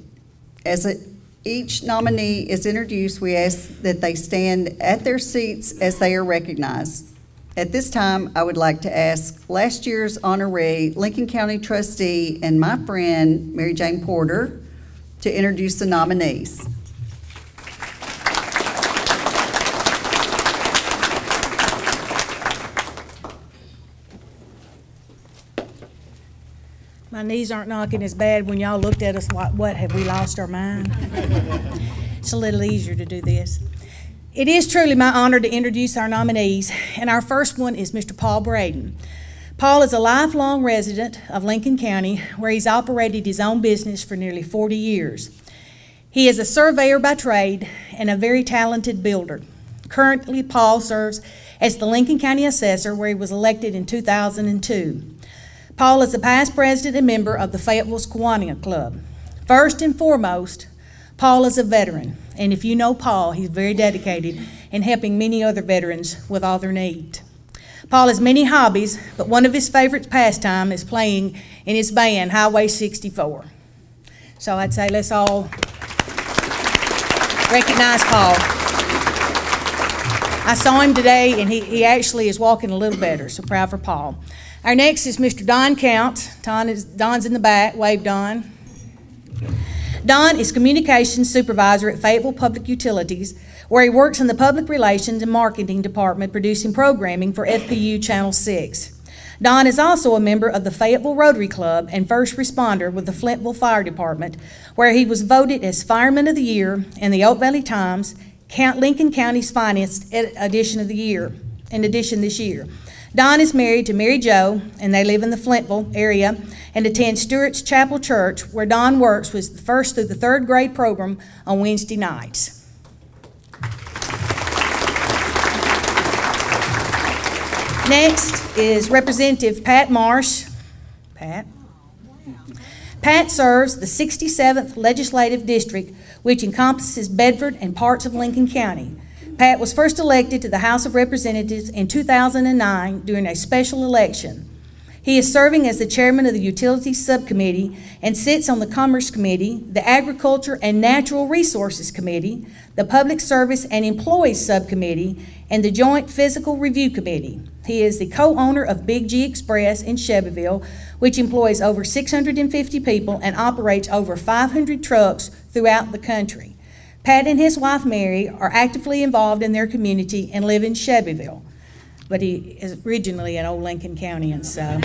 As each nominee is introduced, we ask that they stand at their seats as they are recognized. At this time, I would like to ask last year's honoree, Lincoln County trustee, and my friend, Mary Jane Porter, to introduce the nominees. My knees aren't knocking as bad when y'all looked at us like, what, have we lost our mind? It's a little easier to do this. It is truly my honor to introduce our nominees, and our first one is Mr. Paul Braden. Paul is a lifelong resident of Lincoln County, where he's operated his own business for nearly 40 years. He is a surveyor by trade and a very talented builder. Currently, Paul serves as the Lincoln County Assessor, where he was elected in 2002. Paul is a past president and member of the Fayetteville Squannia Club. First and foremost, Paul is a veteran, and if you know Paul, he's very dedicated in helping many other veterans with all their needs. Paul has many hobbies, but one of his favorite pastimes is playing in his band, Highway 64. So I'd say let's all recognize Paul. I saw him today, and he actually is walking a little better, so proud for Paul. Our next is Mr. Don Count. Don's in the back. Wave, Don. Don is Communications Supervisor at Fayetteville Public Utilities, where he works in the Public Relations and Marketing Department producing programming for FPU Channel 6. Don is also a member of the Fayetteville Rotary Club and first responder with the Flintville Fire Department, where he was voted as Fireman of the Year in the Elk Valley Times, Lincoln County's Finest edition this year. Don is married to Mary Jo, and they live in the Flintville area and attend Stewart's Chapel Church, where Don works with the 1st through the 3rd grade program on Wednesday nights. Next is Representative Pat Marsh. Pat serves the 67th Legislative District, which encompasses Bedford and parts of Lincoln County. Pat was first elected to the House of Representatives in 2009 during a special election. He is serving as the chairman of the Utilities Subcommittee and sits on the Commerce Committee, the Agriculture and Natural Resources Committee, the Public Service and Employees Subcommittee, and the Joint Physical Review Committee. He is the co-owner of Big G Express in Shelbyville, which employs over 650 people and operates over 500 trucks throughout the country. Pat and his wife Mary are actively involved in their community and live in Shelbyville, but he is originally an old Lincoln Countian, so.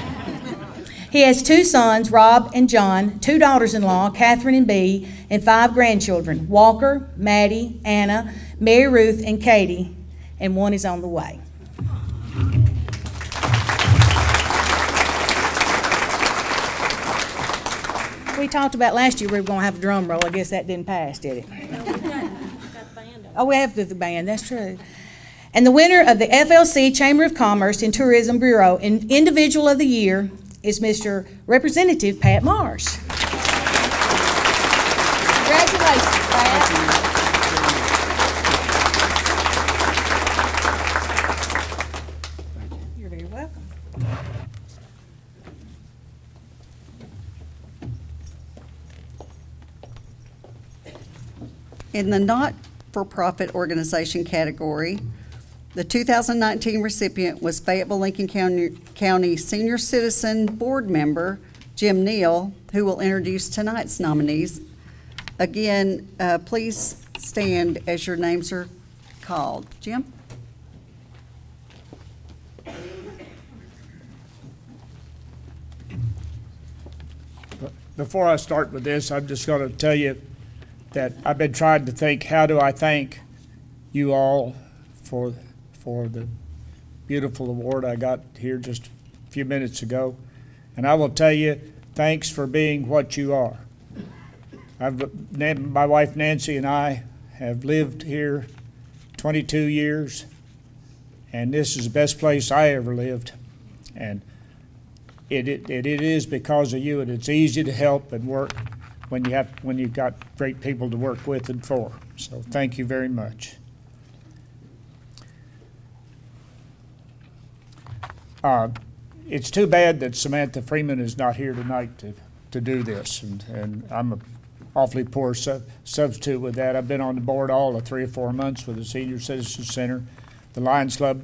He has 2 sons, Rob and John, 2 daughters-in-law, Catherine and Bee, and 5 grandchildren, Walker, Maddie, Anna, Mary Ruth, and Katie, and 1 is on the way. We talked about last year we were going to have a drum roll. I guess that didn't pass, did it? No, we've got the band. Oh, we have the band, that's true. And the winner of the FLC Chamber of Commerce and Tourism Bureau Individual of the Year is Mr. Representative Pat Marsh. Congratulations, Pat. You're very welcome. In the not-for-profit organization category, the 2019 recipient was Fayetteville Lincoln County Senior Citizen Board Member Jim Neal, who will introduce tonight's nominees. Again, please stand as your names are called. Jim? Before I start with this, I'm just going to tell you that I've been trying to think, how do I thank you all for the beautiful award I got here just a few minutes ago. And I will tell you, thanks for being what you are. My wife Nancy and I have lived here 22 years, and this is the best place I ever lived. And it is because of you, and it's easy to help and work when you've got great people to work with and for. So thank you very much. It's too bad that Samantha Freeman is not here tonight to do this, and I'm a awfully poor substitute with that. I've been on the board all of 3 or 4 months with the Senior Citizen Center. The Lions Club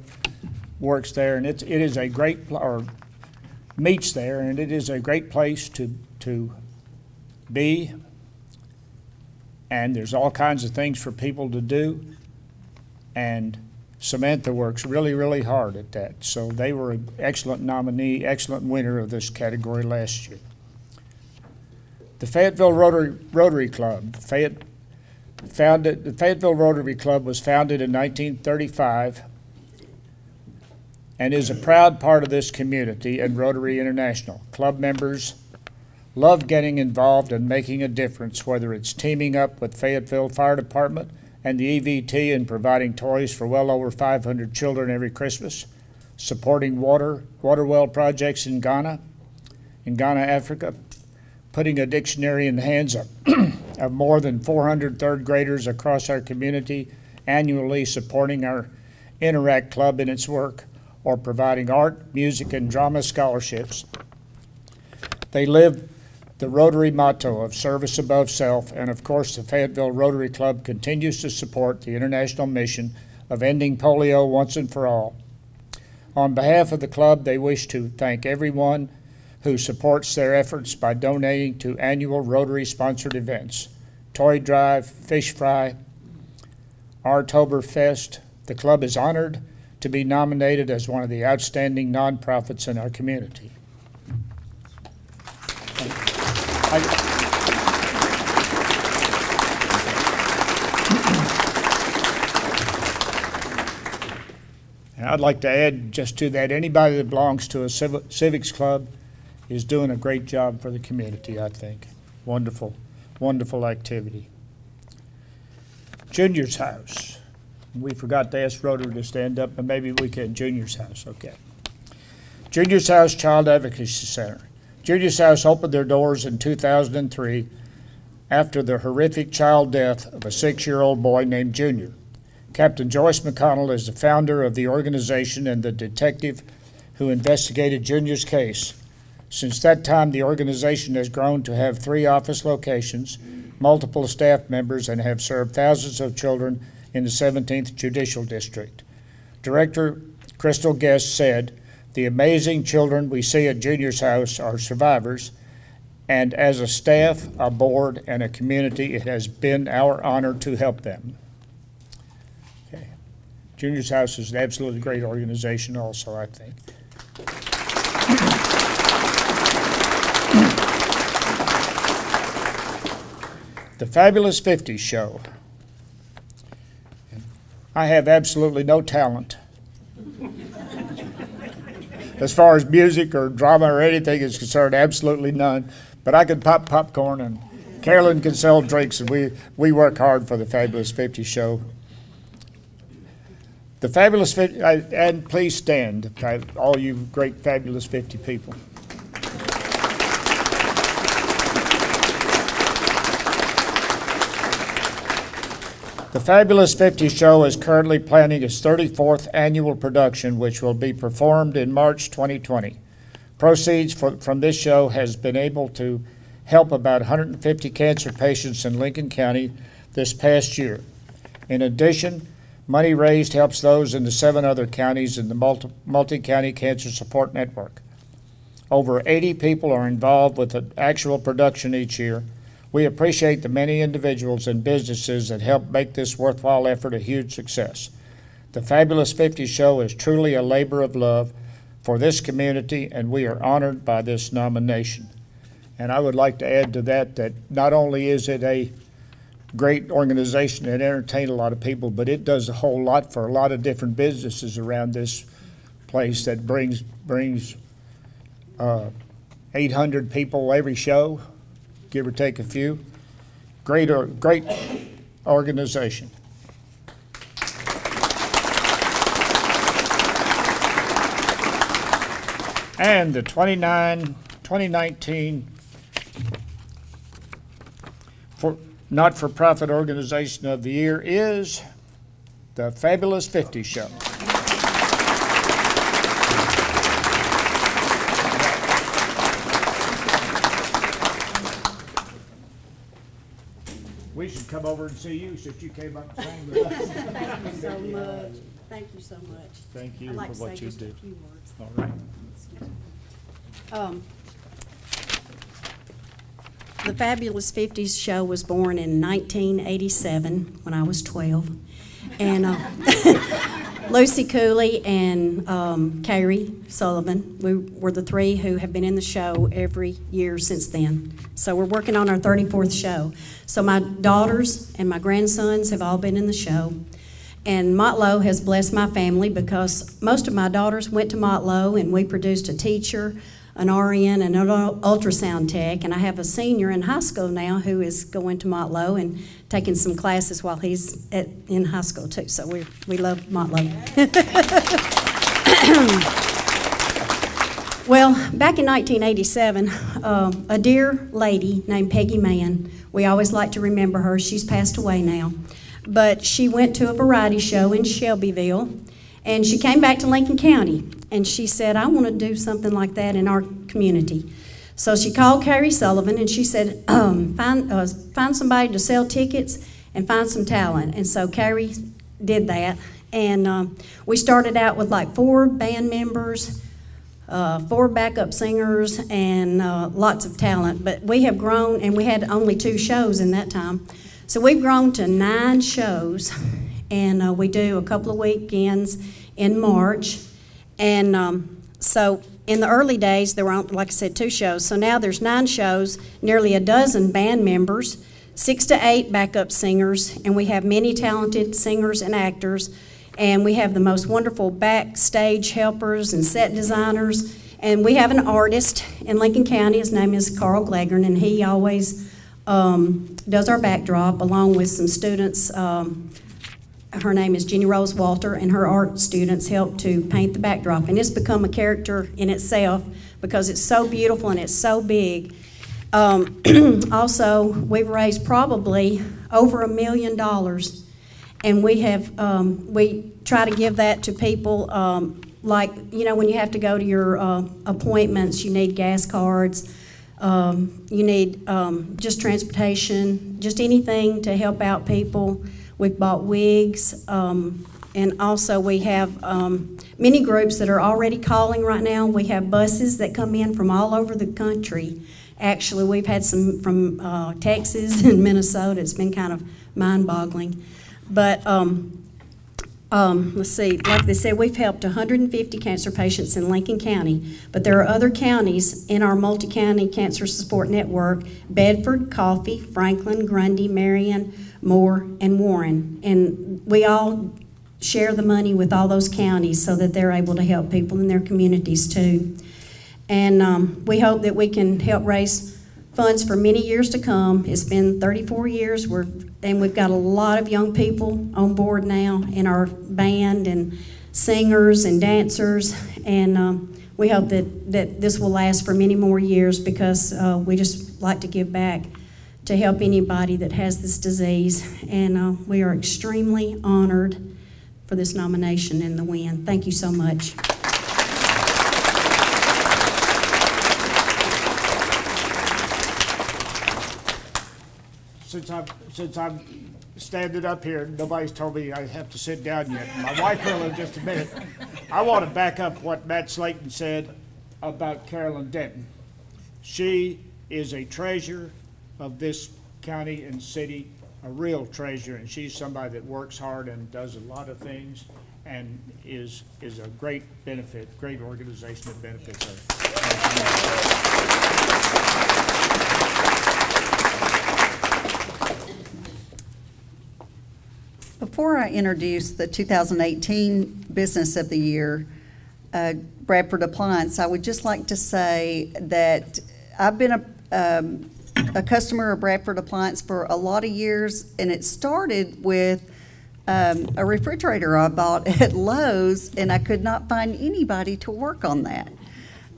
works there, and it is a great, or meets there, and it is a great place to be. And there's all kinds of things for people to do, and Samantha works really, really hard at that. So they were an excellent nominee, excellent winner of this category last year. The Fayetteville Rotary Club. The Fayetteville Rotary Club was founded in 1935 and is a proud part of this community and Rotary International. Club members love getting involved and making a difference, whether it's teaming up with Fayetteville Fire Department and the EVT and providing toys for well over 500 children every Christmas, supporting water well projects in Ghana, Africa, putting a dictionary in the hands of more than 400 third graders across our community, annually supporting our Interact Club in its work, or providing art, music, and drama scholarships. They live the Rotary motto of service above self, and of course the Fayetteville Rotary Club continues to support the international mission of ending polio once and for all. On behalf of the club, they wish to thank everyone who supports their efforts by donating to annual Rotary-sponsored events, Toy Drive, Fish Fry, Artoberfest. The club is honored to be nominated as one of the outstanding nonprofits in our community. And I'd like to add just to that, anybody that belongs to a civics club is doing a great job for the community, I think. Wonderful, wonderful activity. Junior's House. We forgot to ask Rotary to stand up, but maybe we can. Junior's House, okay. Junior's House Child Advocacy Center. Junior's House opened their doors in 2003 after the horrific child death of a 6-year-old boy named Junior. Captain Joyce McConnell is the founder of the organization and the detective who investigated Junior's case. Since that time, the organization has grown to have 3 office locations, multiple staff members, and have served thousands of children in the 17th Judicial District. Director Crystal Guest said, "The amazing children we see at Junior's House are survivors, and as a staff, a board, and a community, it has been our honor to help them." Okay. Junior's House is an absolutely great organization also, I think. The Fabulous 50 Show. I have absolutely no talent as far as music or drama or anything is concerned, absolutely none. But I can pop popcorn, and Carolyn can sell drinks, and we work hard for the Fabulous 50 Show. The Fabulous 50, and please stand, all you great Fabulous 50 people. The Fabulous 50 Show is currently planning its 34th annual production, which will be performed in March 2020. Proceeds from this show has been able to help about 150 cancer patients in Lincoln County this past year. In addition, money raised helps those in the 7 other counties in the multi-county cancer support network. Over 80 people are involved with the actual production each year. We appreciate the many individuals and businesses that help make this worthwhile effort a huge success. The Fabulous 50 show is truly a labor of love for this community, and we are honored by this nomination. And I would like to add to that that not only is it a great organization that entertains a lot of people, but it does a whole lot for a lot of different businesses around this place that brings 800 people every show, give or take a few. Great organization. And the 2019 Not-for-Profit Organization of the Year is the Fabulous 50 Show. We should come over and see you since you came up and sang with us. Thank you so much. Thank you so much. Thank you I'd like for to what say you just do. a few words. All right. The Fabulous 50s show was born in 1987 when I was 12. And Lucy Cooley and Carrie Sullivan, we were the three who have been in the show every year since then. So we're working on our 34th show. So my daughters and my grandsons have all been in the show. And Motlow has blessed my family because most of my daughters went to Motlow, and we produced a teacher, an RN, and an ultrasound tech. And I have a senior in high school now who is going to Motlow and taking some classes while he's in high school too. So we love Motlow. Well, back in 1987, a dear lady named Peggy Mann, we always like to remember her. She's passed away now. But she went to a variety show in Shelbyville, and she came back to Lincoln County, and she said, I want to do something like that in our community. So she called Carrie Sullivan, and she said, find somebody to sell tickets and find some talent. And so Carrie did that, and we started out with like 4 band members, 4 backup singers, and lots of talent. But we have grown, and we had only 2 shows in that time. So we've grown to 9 shows, and we do a couple of weekends in March. And so in the early days, there were, like I said, 2 shows. So now there's 9 shows, nearly a dozen band members, 6 to 8 backup singers, and we have many talented singers and actors. And we have the most wonderful backstage helpers and set designers. And we have an artist in Lincoln County. His name is Carl Glagern, and he always does our backdrop along with some students. Her name is Jenny Rose Walter, and her art students help to paint the backdrop. And it's become a character in itself because it's so beautiful and it's so big. Also, we've raised probably over $1 million, and we have we try to give that to people like, you know, when you have to go to your appointments, you need gas cards. You need just transportation, just anything to help out people. We've bought wigs, and also we have many groups that are already calling right now. We have buses that come in from all over the country. Actually, we've had some from Texas and Minnesota. It's been kind of mind-boggling. But let's see, like they said, we've helped 150 cancer patients in Lincoln County, but there are other counties in our multi-county cancer support network: Bedford, Coffee, Franklin, Grundy, Marion, Moore, and Warren. And we all share the money with all those counties so that they're able to help people in their communities too. And we hope that we can help raise funds for many years to come. It's been 34 years, and we've got a lot of young people on board now in our band, and singers and dancers, and we hope that this will last for many more years because we just like to give back to help anybody that has this disease, and we are extremely honored for this nomination and the win. Thank you so much. Since I'm standing up here, nobody's told me I have to sit down yet. My wife will in just a minute. I want to back up what Matt Slayton said. about Carolyn Denton. She is a treasure of this county and city, a real treasure, and she's somebody that works hard and does a lot of things and is a great benefit, great organization that benefits her. Before I introduce the 2018 Business of the Year, Bradford Appliance, I would just like to say that I've been a customer of Bradford Appliance for a lot of years, and it started with a refrigerator I bought at Lowe's, and I could not find anybody to work on that.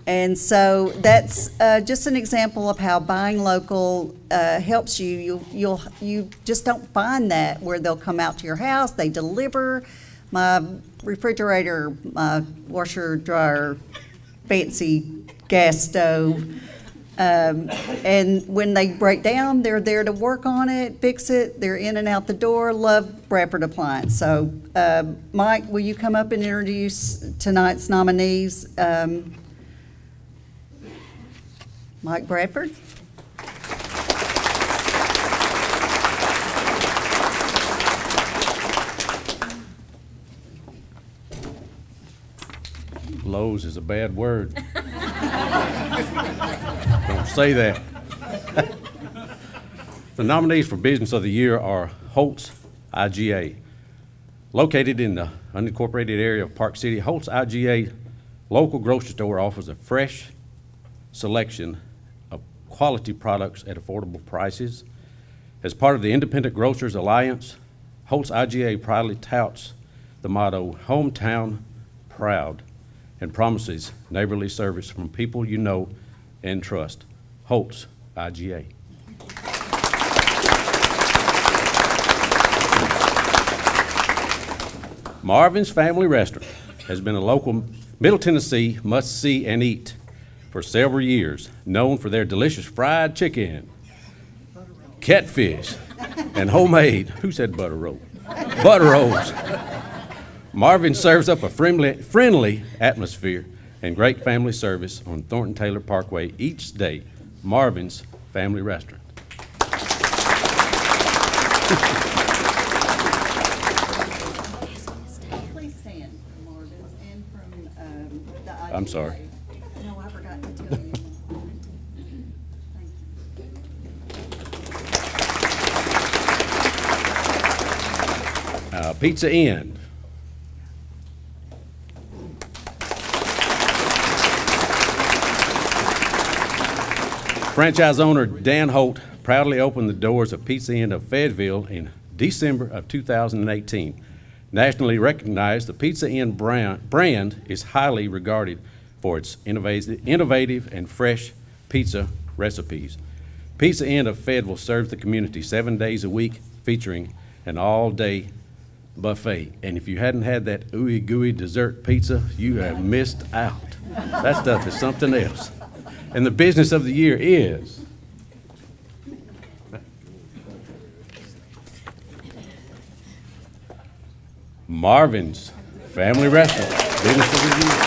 And so that's just an example of how buying local helps you. You just don't find that where they'll come out to your house, they deliver. My refrigerator, my washer, dryer, fancy gas stove, and when they break down, they're there to work on it, fix it. They're in and out the door. Love Bradford Appliance. So, Mike, will you come up and introduce tonight's nominees? Mike Bradford. Lowe's is a bad word. Don't say that. The nominees for Business of the Year are Holtz IGA. Located in the unincorporated area of Park City, Holtz IGA local grocery store offers a fresh selection of quality products at affordable prices. As part of the Independent Grocers Alliance, Holtz IGA proudly touts the motto, "Hometown Proud," and promises neighborly service from people you know and trust. Holtz IGA. Marvin's Family Restaurant has been a local Middle Tennessee must-see and eat for several years, known for their delicious fried chicken, catfish, and homemade, who said butter roll? Butter rolls. Marvin serves up a friendly atmosphere and great family service on Thornton Taylor Parkway each day. Marvin's Family Restaurant. Please stand for Marvin's and from the IGA. I'm sorry. No, I forgot to tell you. Thank you. Pizza Inn. Franchise owner Dan Holt proudly opened the doors of Pizza Inn of Fayetteville in December of 2018. Nationally recognized, the Pizza Inn brand is highly regarded for its innovative and fresh pizza recipes. Pizza Inn of Fayetteville serves the community 7 days a week, featuring an all-day buffet. And if you hadn't had that ooey gooey dessert pizza, you have missed out. That stuff is something else. And the Business of the Year is Marvin's Family Restaurant. Business of the Year.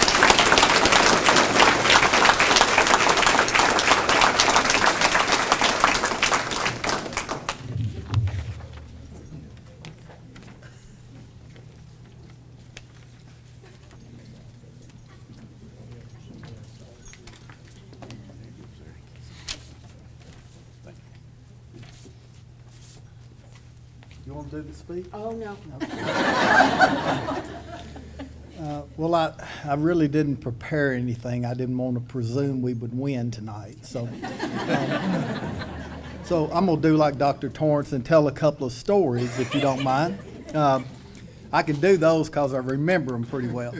You want to do the speech? Oh, no. Well, I really didn't prepare anything. I didn't want to presume we would win tonight. So I'm going to do like Dr. Torrance and tell a couple of stories, if you don't mind. I can do those because I remember them pretty well.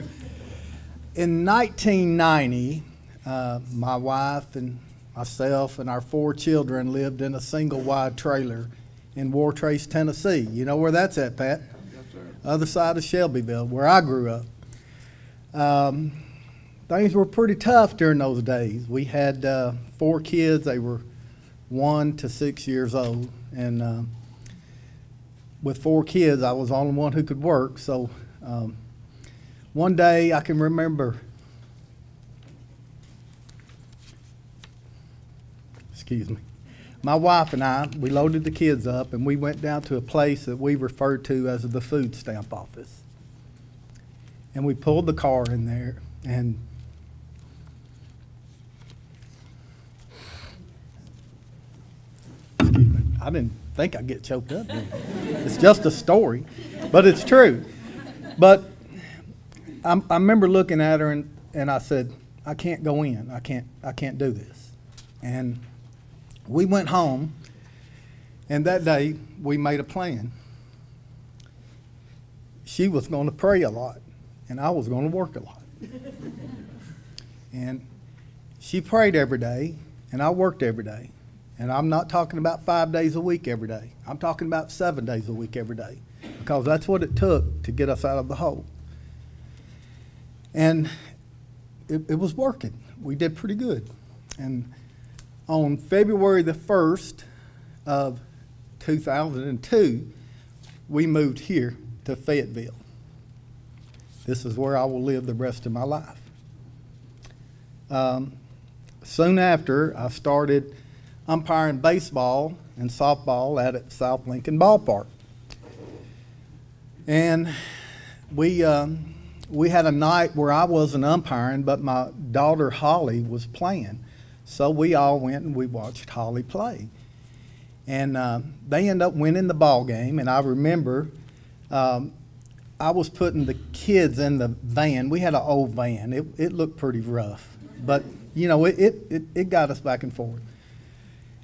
In 1990, my wife and myself and our 4 children lived in a single-wide trailer in Wartrace, Tennessee. You know where that's at, Pat? Yes, sir. Other side of Shelbyville, where I grew up. Things were pretty tough during those days. We had 4 kids. They were 1 to 6 years old. And with 4 kids, I was the only one who could work. So one day I can remember excuse me. My wife and I, we loaded the kids up and we went down to a place that we referred to as the food stamp office. And we pulled the car in there and I didn't think I'd get choked up. It's just a story, but it's true. But I remember looking at her and I said, I can't go in. I can't do this. And we went home, and that day we made a plan. She was going to pray a lot, and I was going to work a lot. And she prayed every day, and I worked every day. And I'm not talking about 5 days a week every day. I'm talking about 7 days a week every day, because that's what it took to get us out of the hole. And it was working. We did pretty good. And on February the 1st of 2002, we moved here to Fayetteville. This is where I will live the rest of my life. Soon after, I started umpiring baseball and softball at South Lincoln Ballpark. And we had a night where I wasn't umpiring, but my daughter Holly was playing. So we all went and we watched Holly play. And they ended up winning the ball game. And I remember I was putting the kids in the van. We had an old van. It looked pretty rough. But, you know, it got us back and forth.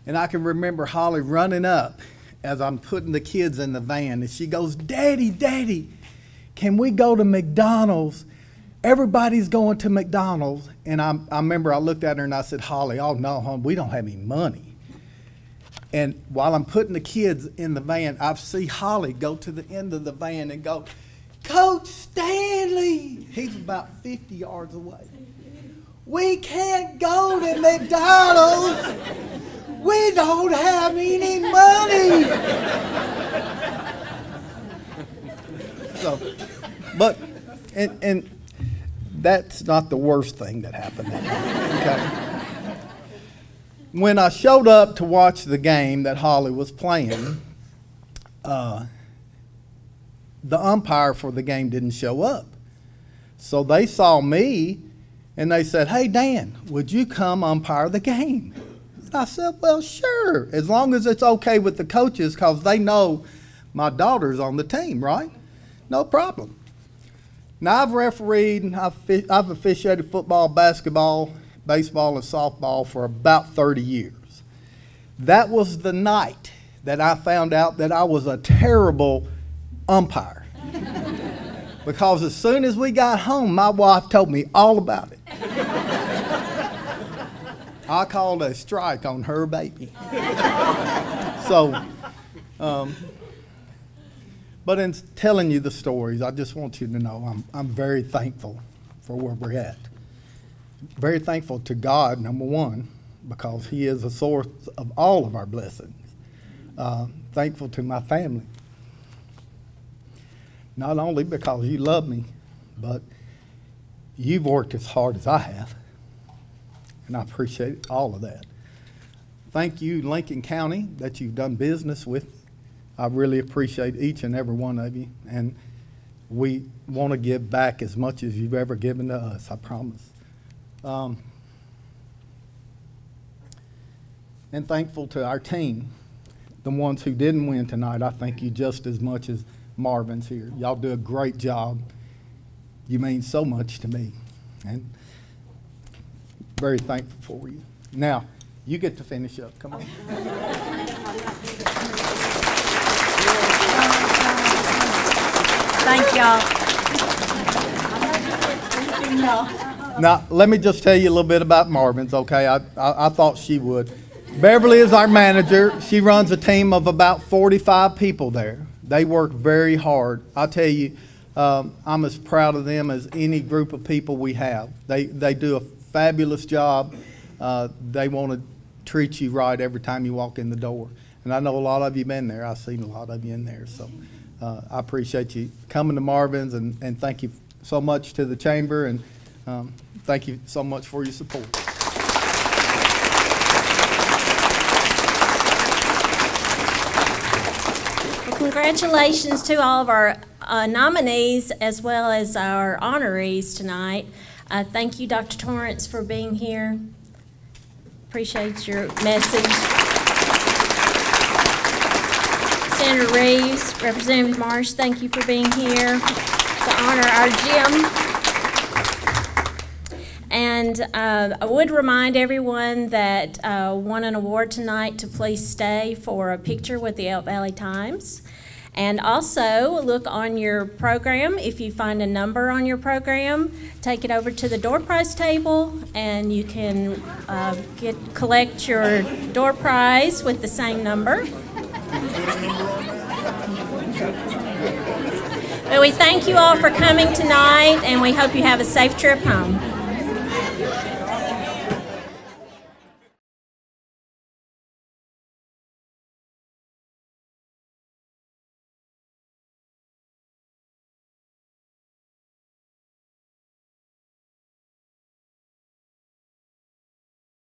And I can remember Holly running up as I'm putting the kids in the van. And she goes, "Daddy, Daddy, can we go to McDonald's? Everybody's going to McDonald's." And I remember I looked at her and I said, "Holly, oh no, hon, we don't have any money." And while I'm putting the kids in the van, I see Holly go to the end of the van and go, "Coach Stanley," he's about 50 yards away, "we can't go to McDonald's. We don't have any money." So, but, and that's not the worst thing that happened that night, okay? When I showed up to watch the game that Holly was playing, the umpire for the game didn't show up. So they saw me and they said, "Hey, Dan, would you come umpire the game?" And I said, "Well, sure, as long as it's okay with the coaches, because they know my daughter's on the team, right? No problem." Now, I've refereed and I've officiated football, basketball, baseball, and softball for about 30 years. That was the night that I found out that I was a terrible umpire. Because as soon as we got home, my wife told me all about it. I called a strike on her baby. So, but in telling you the stories, I just want you to know I'm very thankful for where we're at. Very thankful to God, number one, because He is the source of all of our blessings. Thankful to my family. Not only because you love me, but you've worked as hard as I have. And I appreciate all of that. Thank you, Lincoln County, that you've done business with. I really appreciate each and every one of you. And we want to give back as much as you've ever given to us, I promise. And thankful to our team, the ones who didn't win tonight. I thank you just as much as Marvin's here. Y'all do a great job. You mean so much to me. And very thankful for you. Now, you get to finish up. Come on. Thank y'all. Now, let me just tell you a little bit about Marvin's, okay? I thought she would. Beverly is our manager. She runs a team of about 45 people there. They work very hard. I tell you, I'm as proud of them as any group of people we have. They do a fabulous job. They want to treat you right every time you walk in the door. And I know a lot of you been there. I've seen a lot of you in there. So I appreciate you coming to Marvin's, and thank you so much to the Chamber, and thank you so much for your support. Congratulations to all of our nominees as well as our honorees tonight. Thank you, Dr. Torrance, for being here. Appreciate your message. Senator Reeves, Representative Marsh, thank you for being here to honor our gym. And I would remind everyone that won an award tonight to please stay for a picture with the Elk Valley Times. And also look on your program. If you find a number on your program, take it over to the door prize table and you can collect your door prize with the same number. But we thank you all for coming tonight and we hope you have a safe trip home.